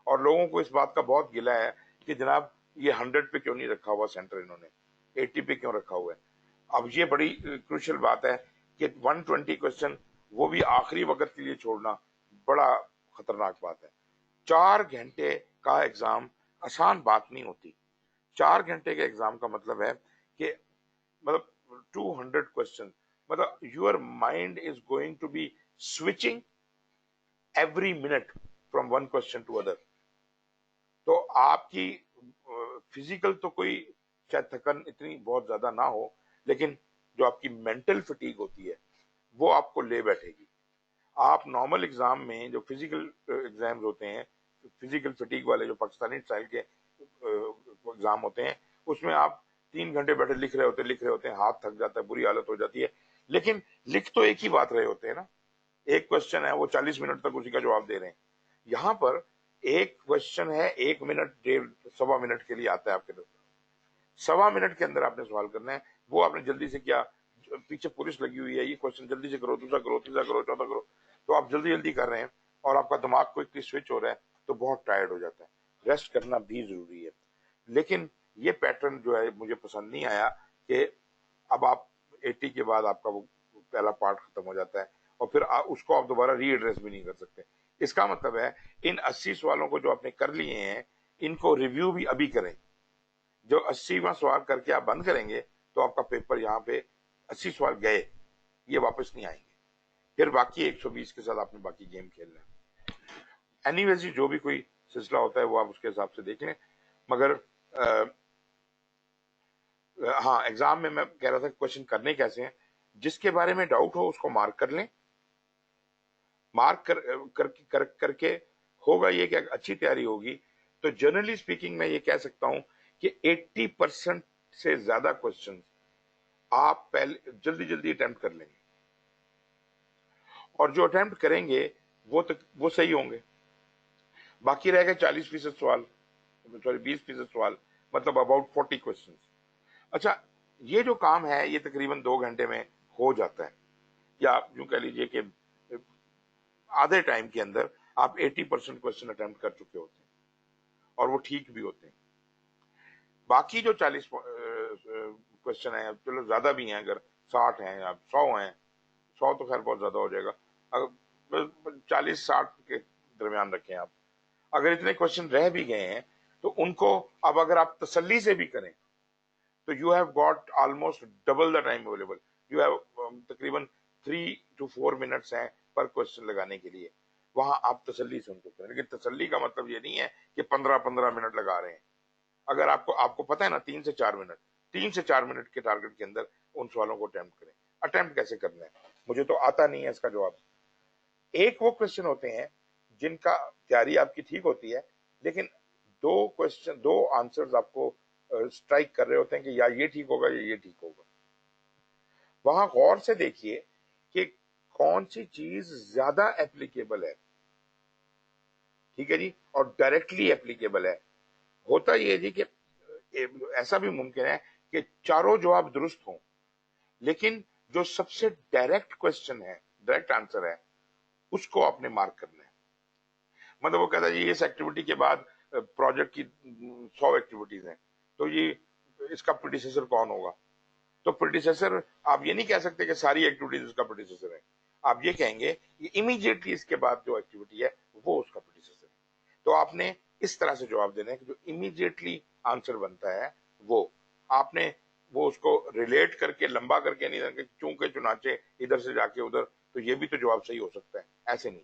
اور لوگوں کو اس بات کا بہت گلہ ہے کہ جناب یہ 100 پہ کیوں نہیں رکھا ہوا سینٹر، انہوں نے 80 پہ کیوں رکھا ہوا ہے. اب یہ بڑی کروشل بات ہے کہ 120 کوشچن وہ بھی آخری وقت کے لیے چھوڑنا بڑا خطرناک بات ہے. 4 گھنٹے کا ایگزام آسان بات نہیں ہوتی. 4 گھنٹے کے ایگزام کا مطلب ہے کہ مطلب 200 کوشچن، مطلب your mind is going to be switching every minute from one question to other. تو آپ کی فزیکل تو کوئی شاید تھکن اتنی بہت زیادہ نہ ہو، لیکن جو آپ کی مینٹل فٹیگ ہوتی ہے وہ آپ کو لے بیٹھے گی. آپ نارمل ایگزام میں جو فزیکل ایگزامز ہوتے ہیں، فزیکل فٹیگ والے جو پاکستانی اسٹائل کے ایگزام ہوتے ہیں، اس میں آپ 3 گھنٹے بیٹھے لکھ رہے ہوتے ہیں، ہاتھ تھک جاتا ہے، بری حالت ہو جاتی ہے، لیکن لکھ تو ایک ہی بات رہے ہوتے ہیں نا. ایک کوشچن ہے، وہ 40 منٹ تک اسی کا جواب دے رہے ہیں. یہاں پر ایک کوشچن ہے 1 منٹ 1.25 منٹ کے لیے آتا ہے آپ کے دفتر. 1.25 منٹ کے اندر آپ نے سوال کرنا ہے. وہ آپ نے جلدی سے کیا، پیچھے پولیس لگی ہوئی ہے، یہ کوشچن جلدی سے کرو، دوسرا کرو، تیسرا کرو، چوتھا کرو، تو آپ جلدی جلدی کر رہے ہیں اور آپ کا دماغ کوئکلی سوئچ ہو رہا ہے تو بہت ٹائرڈ ہو جاتا ہے. ریسٹ کرنا بھی ضروری ہے. لیکن یہ پیٹرن جو ہے مجھے پسند نہیں آیا کہ اب آپ 80 کے بعد آپ کا وہ پہلا پارٹ ختم ہو جاتا ہے اور پھر اس کو آپ دوبارہ ری ایڈریس بھی نہیں کر سکتے. اس کا مطلب ہے ان 80 سوالوں کو جو آپ نے کر لیے ہیں ان کو ریویو بھی ابھی کریں. جو 80واں سوال کر کے آپ بند کریں گے تو آپ کا پیپر یہاں پہ 80 سوال گئے، یہ واپس نہیں آئیں گے. پھر باقی 120 کے ساتھ آپ نے باقی گیم کھیلنا ہے. اینی ویز جو بھی کوئی سلسلہ ہوتا ہے وہ آپ اس کے حساب سے دیکھ لیں. مگر ہاں، ایگزام میں کہہ رہا تھا کوشچن کرنے کیسے ہیں. جس کے بارے میں ڈاؤٹ ہو اس کو مارک کر لیں. مارک کر کے ہوگا یہ کہ اچھی تیاری ہوگی تو جنرلی اسپیکنگ میں یہ کہہ سکتا ہوں کہ 80% سے زیادہ کوشچن آپ پہلے جلدی جلدی اٹمپٹ کر لیں گے، اور جو اٹمپٹ کریں گے وہ صحیح ہوں گے. باقی رہ گئے 40% سوال، سوری 20% سوال، مطلب اباؤٹ 40 کوشچن. اچھا، یہ جو کام ہے یہ تقریباً 2 گھنٹے میں ہو جاتا ہے، یا آپ یوں کہہ لیجئے کہ آدھے ٹائم کے اندر آپ 80% کوشچن اٹمپٹ کر چکے ہوتے ہیں اور وہ ٹھیک بھی ہوتے ہیں. باقی جو 40 کوشچن ہیں، چلو زیادہ بھی ہیں، اگر 60 ہیں یا 100 ہیں، 100 تو خیر بہت زیادہ ہو جائے گا، 40-60 کے درمیان رکھیں آپ. اگر اتنے کوشچن رہ بھی گئے ہیں تو ان کو اب اگر آپ تسلی سے بھی کریں تو you have got almost double the time available. You have تقریباً 3 to 4 منٹس ہیں پر کوشچن لگانے کے لیے. وہاں آپ تسلی سے ان کو کریں، لیکن تسلی کا مطلب یہ نہیں ہے کہ 15 منٹ لگا رہے ہیں. اگر آپ کو پتہ ہے نا 3 سے 4 منٹ کے ٹارگٹ کے اندر ان سوالوں کو اٹمپٹ کریں. اٹمپٹ کیسے کرنا ہے مجھے تو آتا نہیں ہے اس کا جواب. ایک وہ کوشچن ہوتے ہیں جن کا تیاری آپ کی ٹھیک ہوتی ہے، لیکن 2 آنسرز آپ کو اسٹرائک کر رہے ہوتے ہیں کہ یا یہ ٹھیک ہوگا یا یہ ٹھیک ہوگا. وہاں غور سے دیکھیے کہ کون سی چیز زیادہ اپلیکیبل ہے، ٹھیک ہے جی، اور ڈائریکٹلی اپلیکیبل ہے. ہوتا یہ ہے جی کہ ایسا بھی ممکن ہے کہ چاروں جواب درست ہوں، لیکن جو سب سے ڈائریکٹ کوشچن ہے، ڈائریکٹ آنسر ہے، اس کو آپ نے مارک کرنا ہے. مطلب وہ کہتا ہے جی اس ایکٹیویٹی کے بعد پروجیکٹ کی 100 ایکٹیویٹیز ہیں، تو یہ اس کا پریڈیسیسر کون ہوگا. تو پریڈیسیسر آپ یہ نہیں کہہ سکتے کہ ساری ایکٹیویٹیز اس کا پریڈیسیسر ہے. آپ یہ کہیں گے کہ امیڈیٹلی اس کے بعد جو ایکٹیویٹی ہے وہ اس کا پریڈیسیسر ہے. تو آپ نے اس طرح سے جواب دینا ہے کہ جو امیڈیٹلی آنسر بنتا ہے وہ آپ نے وہ اس کو ریلیٹ کر کے لمبا کر کے نہیں دینا کہ چونکہ چنانچہ ادھر سے جا کے ادھر تو یہ بھی تو جواب صحیح ہو سکتا ہے، ایسے نہیں.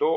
2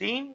3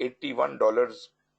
$81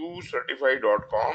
ucertify.com,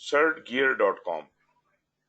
certgear.com।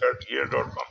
certgear.com।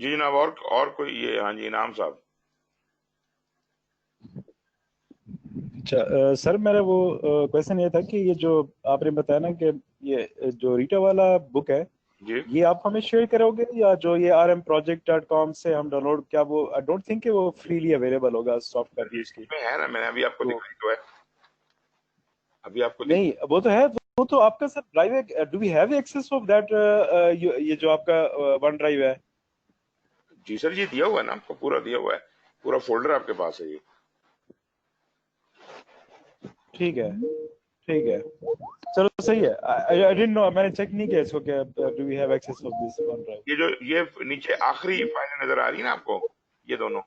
جی جناب اور کوئی یہ ہاں جی انعام صاحب. اچھا سر میرا وہ کویشچن یہ تھا کہ یہ جو آپ نے بتایا نا کہ یہ جو ریٹا والا بک ہے جی یہ آپ ہمیں شیئر کرو گے یا جو یہ rmproject.com سے ہم ڈاؤن لوڈ, کیا وہ آئی ڈونٹ تھنک کہ وہ فریلی اویلیبل ہوگا سافٹ کاپی اس کی. میں ہے نا, میں نے ابھی آپ کو تو دکھائی تو ہے, ابھی آپ کو نہیں وہ تو ہے, وہ تو آپ کا سر ڈرائیو ہے, do we have access of that, یہ جو آپ کا ون ڈرائیو ہے. جی سر یہ دیا ہوا ہے نا آپ کو, پورا دیا ہوا ہے, پورا فولڈر آپ کے پاس ہے یہ. ٹھیک ہے ٹھیک ہے چلو صحیح ہے. I didn't know, میں نے چیک نہیں کیا اس کو کہ do we have access of this one drive. یہ جو یہ نیچے آخری فائلیں نظر آ رہی ہے نا آپ کو, یہ دونوں,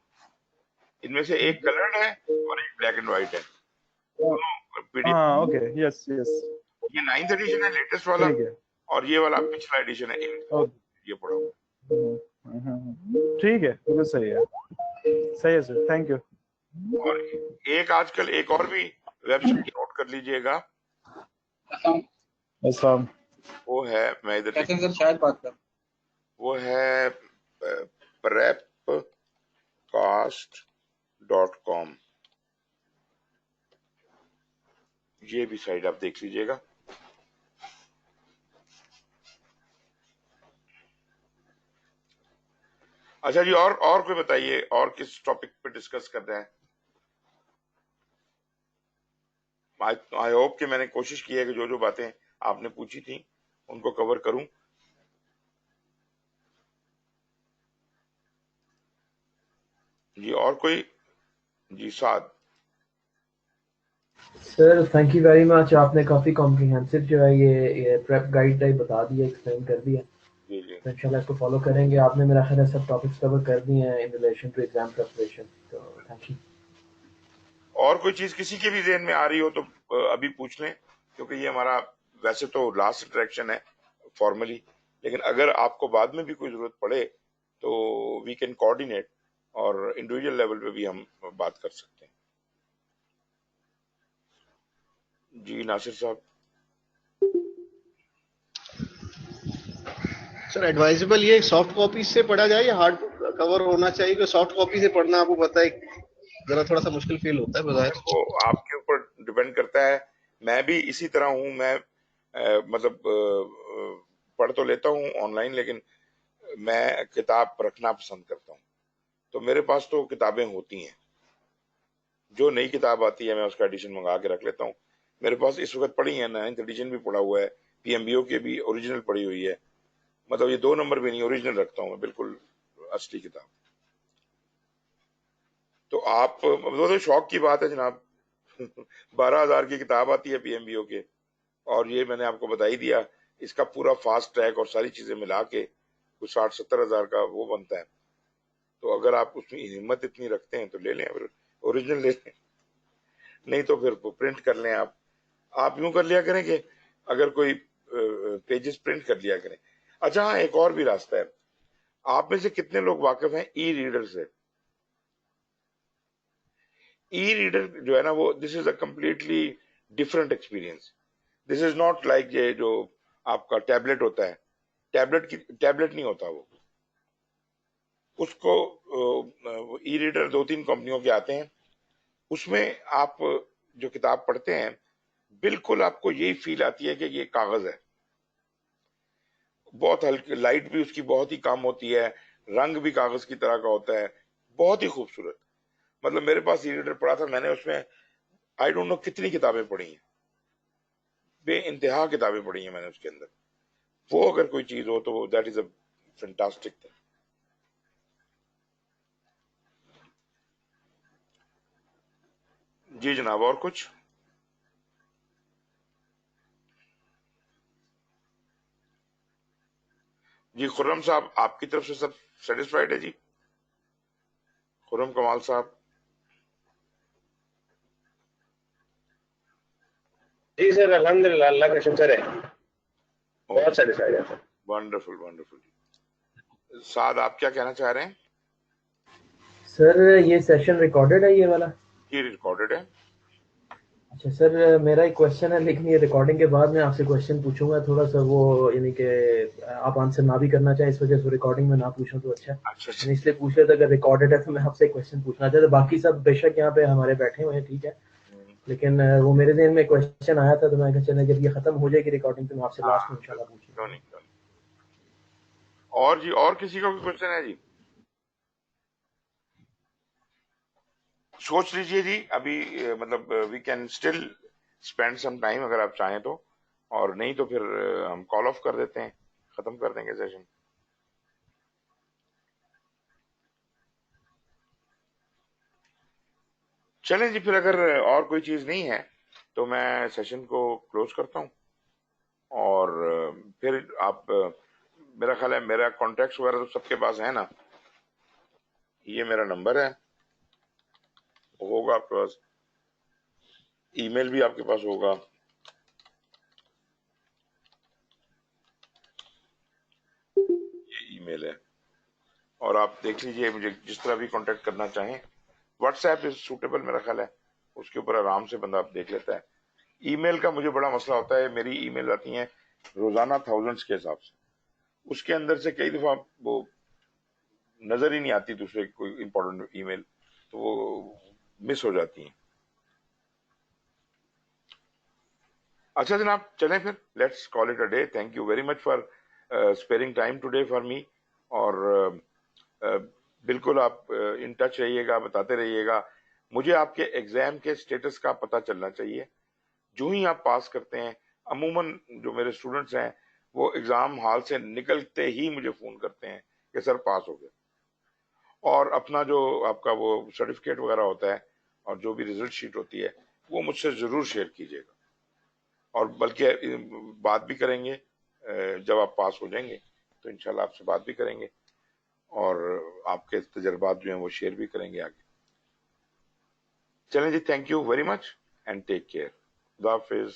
ان میں سے ایک کلرڈ ہے اور ایک بلیک اینڈ وائٹ ہے, دونوں پی ڈی ایف. ہاں اوکے یس یس یہ 9th ایڈیشن ہے لیٹسٹ والا, ٹھیک ہے اور یہ والا پچھلا ایڈیشن ہے 8th. یہ پڑھا ہوا. ٹھیک ہے بالکل صحیح ہے, صحیح ہے سر, تھینک یو. اور ایک آج کل ایک اور بھی ویب سائٹ نوٹ کر لیجئے گا, السلام. وہ ہے, میں ادھر کیسے سر شاید بات کر, وہ ہے prepcast.com. یہ بھی سائٹ آپ دیکھ لیجئے گا. اچھا جی, اور کوئی بتائیے, اور کس ٹاپک پہ ڈسکس کر رہے ہیں؟ آئی ہوپ کہ میں نے کوشش کی ہے کہ جو باتیں آپ نے پوچھی تھیں ان کو کور کروں. جی اور کوئی؟ جی Saad. Sir thank you very much, آپ نے کافی کمپریہنسو جو ہے یہ پریپ گائیڈ ٹائپ بتا دیا, ایکسپلین کر دیا. جی جی تو انشاءاللہ اس کو فالو کریں گے. آپ نے میرا خیال ہے سب ٹاپکس کور کر دیے ہیں in relation to exam preparation, تو تھینک یو. اور کوئی چیز کسی کے بھی ذہن میں آ رہی ہو تو ابھی پوچھ لیں, کیونکہ یہ ہمارا ویسے تو لاسٹ انٹریکشن ہے فارملی, لیکن اگر آپ کو بعد میں بھی کوئی ضرورت پڑے تو وی کین کوآرڈینیٹ, اور انڈیویجول لیول پہ بھی ہم بات کر سکتے ہیں. جی ناصر صاحب. سر ایڈوائزبل یہ سافٹ کاپی سے پڑھا جائے یا ہارڈ کور ہونا چاہیے؟ کہ سافٹ کاپی سے پڑھنا آپ کو پتہ ہے ذرا تھوڑا سا مشکل فیل ہوتا ہے بظاہر. وہ آپ کے اوپر ڈیپینڈ کرتا ہے. میں بھی اسی طرح ہوں, میں مطلب پڑھ تو لیتا ہوں آن لائن, لیکن میں کتاب رکھنا پسند کرتا ہوں. تو میرے پاس تو کتابیں ہوتی ہیں, جو نئی کتاب آتی ہے میں اس کا ایڈیشن منگا کے رکھ لیتا ہوں. میرے پاس اس وقت پڑھی ہے, 9th ایڈیشن بھی پڑا ہوا ہے, پی ایم بی او کے بھی اوریجنل پڑی ہوئی ہے. مطلب یہ 2 نمبر بھی نہیں, اوریجنل رکھتا ہوں میں, بالکل اصلی کتاب. تو آپ, وہ تو شوق کی بات ہے جناب. 12,000 کی کتاب آتی ہے پی ایم بی او کے, اور یہ میں نے آپ کو بتا ہی دیا, اس کا پورا فاسٹ ٹریک اور ساری چیزیں ملا کے کچھ 60-70 ہزار کا وہ بنتا ہے. تو اگر آپ اس میں ہمت اتنی رکھتے ہیں تو لے لیں, اوریجنل لے لیں, نہیں تو پھر پرنٹ کر لیں. آپ یوں کر لیا کریں کہ اگر کوئی پیجز پرنٹ کر لیا کریں. اچھا ہاں, ایک اور بھی راستہ ہے. آپ میں سے کتنے لوگ واقف ہیں ای ریڈر سے؟ ای ریڈر جو ہے نا, وہ this is a completely different experience. This is not like یہ جو آپ کا ٹیبلٹ ہوتا ہے, ٹیبلٹ نہیں ہوتا وہ. اس کو ای ریڈر 2-3 کمپنیوں کے آتے ہیں, اس میں آپ جو کتاب پڑھتے ہیں بالکل آپ کو یہی فیل آتی ہے کہ یہ کاغذ ہے. بہت ہلکی, لائٹ بھی اس کی بہت ہی کم ہوتی ہے, رنگ بھی کاغذ کی طرح کا ہوتا ہے, بہت ہی خوبصورت. مطلب میرے پاس ای ریڈر پڑا تھا, میں نے اس میں آئی ڈونٹ نو کتنی کتابیں پڑھی ہیں, بے انتہا کتابیں پڑھی ہیں میں نے اس کے اندر. وہ اگر کوئی چیز ہو تو that is a fantastic thing. جی جناب, اور کچھ؟ جی خرم صاحب, آپ کی طرف سے سب سیٹسفائیڈ ہے؟ جی خرم کمال صاحب. جی سر الحمدللہ, اللہ کا شکر ہے, بہت سیٹسفائیڈ ہے سر. Wonderful wonderful. سعد آپ کیا کہنا چاہ رہے ہیں؟ سر یہ سیشن ریکارڈڈ ہے یہ والا؟ یہ ریکارڈڈ ہے. اچھا سر میرا ایک کوشچن ہے لیکن یہ ریکارڈنگ کے بعد میں آپ سے کوشچن پوچھوں گا تھوڑا سا وہ یعنی کہ آپ آنسر نہ بھی کرنا چاہیں اس وجہ سے ریکارڈنگ میں نہ پوچھوں تو اچھا اچھا میں نے اس لیے پوچھ رہا تھا اگر ریکارڈڈ ہے تو میں آپ سے کوشچن پوچھنا چاہتا باقی سب بے شک یہاں پہ ہمارے بیٹھے ہوئے ہیں ٹھیک ہے لیکن وہ میرے ذہن میں کوشچن آیا تھا تو میں کہا چلیں جب یہ ختم ہو جائے گی ریکارڈنگ تو میں آپ سے ہاں لاسٹ میں انشاءاللہ پوچھ کیوں لوں گا نہیں کیوں نہیں. اور جی اور کسی کا کوئی کوشچن ہے جی؟ سوچ لیجئے جی ابھی مطلب we can still spend some time اگر آپ چاہیں تو، اور نہیں تو پھر ہم کال آف کر دیتے ہیں، ختم کر دیں گے سیشن. چلیں جی پھر اگر اور کوئی چیز نہیں ہے تو میں سیشن کو کلوز کرتا ہوں. اور پھر آپ میرا خیال ہے میرا کانٹیکٹس وغیرہ تو سب کے پاس ہے نا، یہ میرا نمبر ہے، ہوگا آپ کے پاس، ای میل بھی آپ کے پاس ہوگا. یہ ای میل ہے اور آپ دیکھ لیجئے مجھے جس طرح بھی کانٹیکٹ کرنا چاہیں. واٹس ایپ از سوٹیبل میرا خیال ہے، اس کے اوپر آرام سے بندہ آپ دیکھ لیتا ہے. ای میل کا مجھے بڑا مسئلہ ہوتا ہے، میری ای میل آتی ہیں روزانہ تھاؤزنڈس کے حساب سے، اس کے اندر سے کئی دفعہ وہ نظر ہی نہیں آتی دوسرے کوئی امپورٹنٹ ای میل، تو وہ مس ہو جاتی ہیں. اچھا جناب چلیں پھر let's call it a day. Thank you very much for sparing time today for me. اور بالکل آپ ان ٹچ رہیے گا، بتاتے رہیے گا. مجھے آپ کے ایگزام کے سٹیٹس کا پتہ چلنا چاہیے. جو ہی آپ پاس کرتے ہیں، عموماً جو میرے اسٹوڈنٹس ہیں وہ ایگزام ہال سے نکلتے ہی مجھے فون کرتے ہیں کہ سر پاس ہو گئے. اور اپنا جو آپ کا وہ سرٹیفکیٹ وغیرہ ہوتا ہے اور جو بھی ریزلٹ شیٹ ہوتی ہے وہ مجھ سے ضرور شیئر کیجیے گا، اور بلکہ بات بھی کریں گے جب آپ پاس ہو جائیں گے تو انشاءاللہ آپ سے بات بھی کریں گے اور آپ کے تجربات جو ہیں وہ شیئر بھی کریں گے آگے. چلیں جی، thank you very much and take care. خدا حافظ.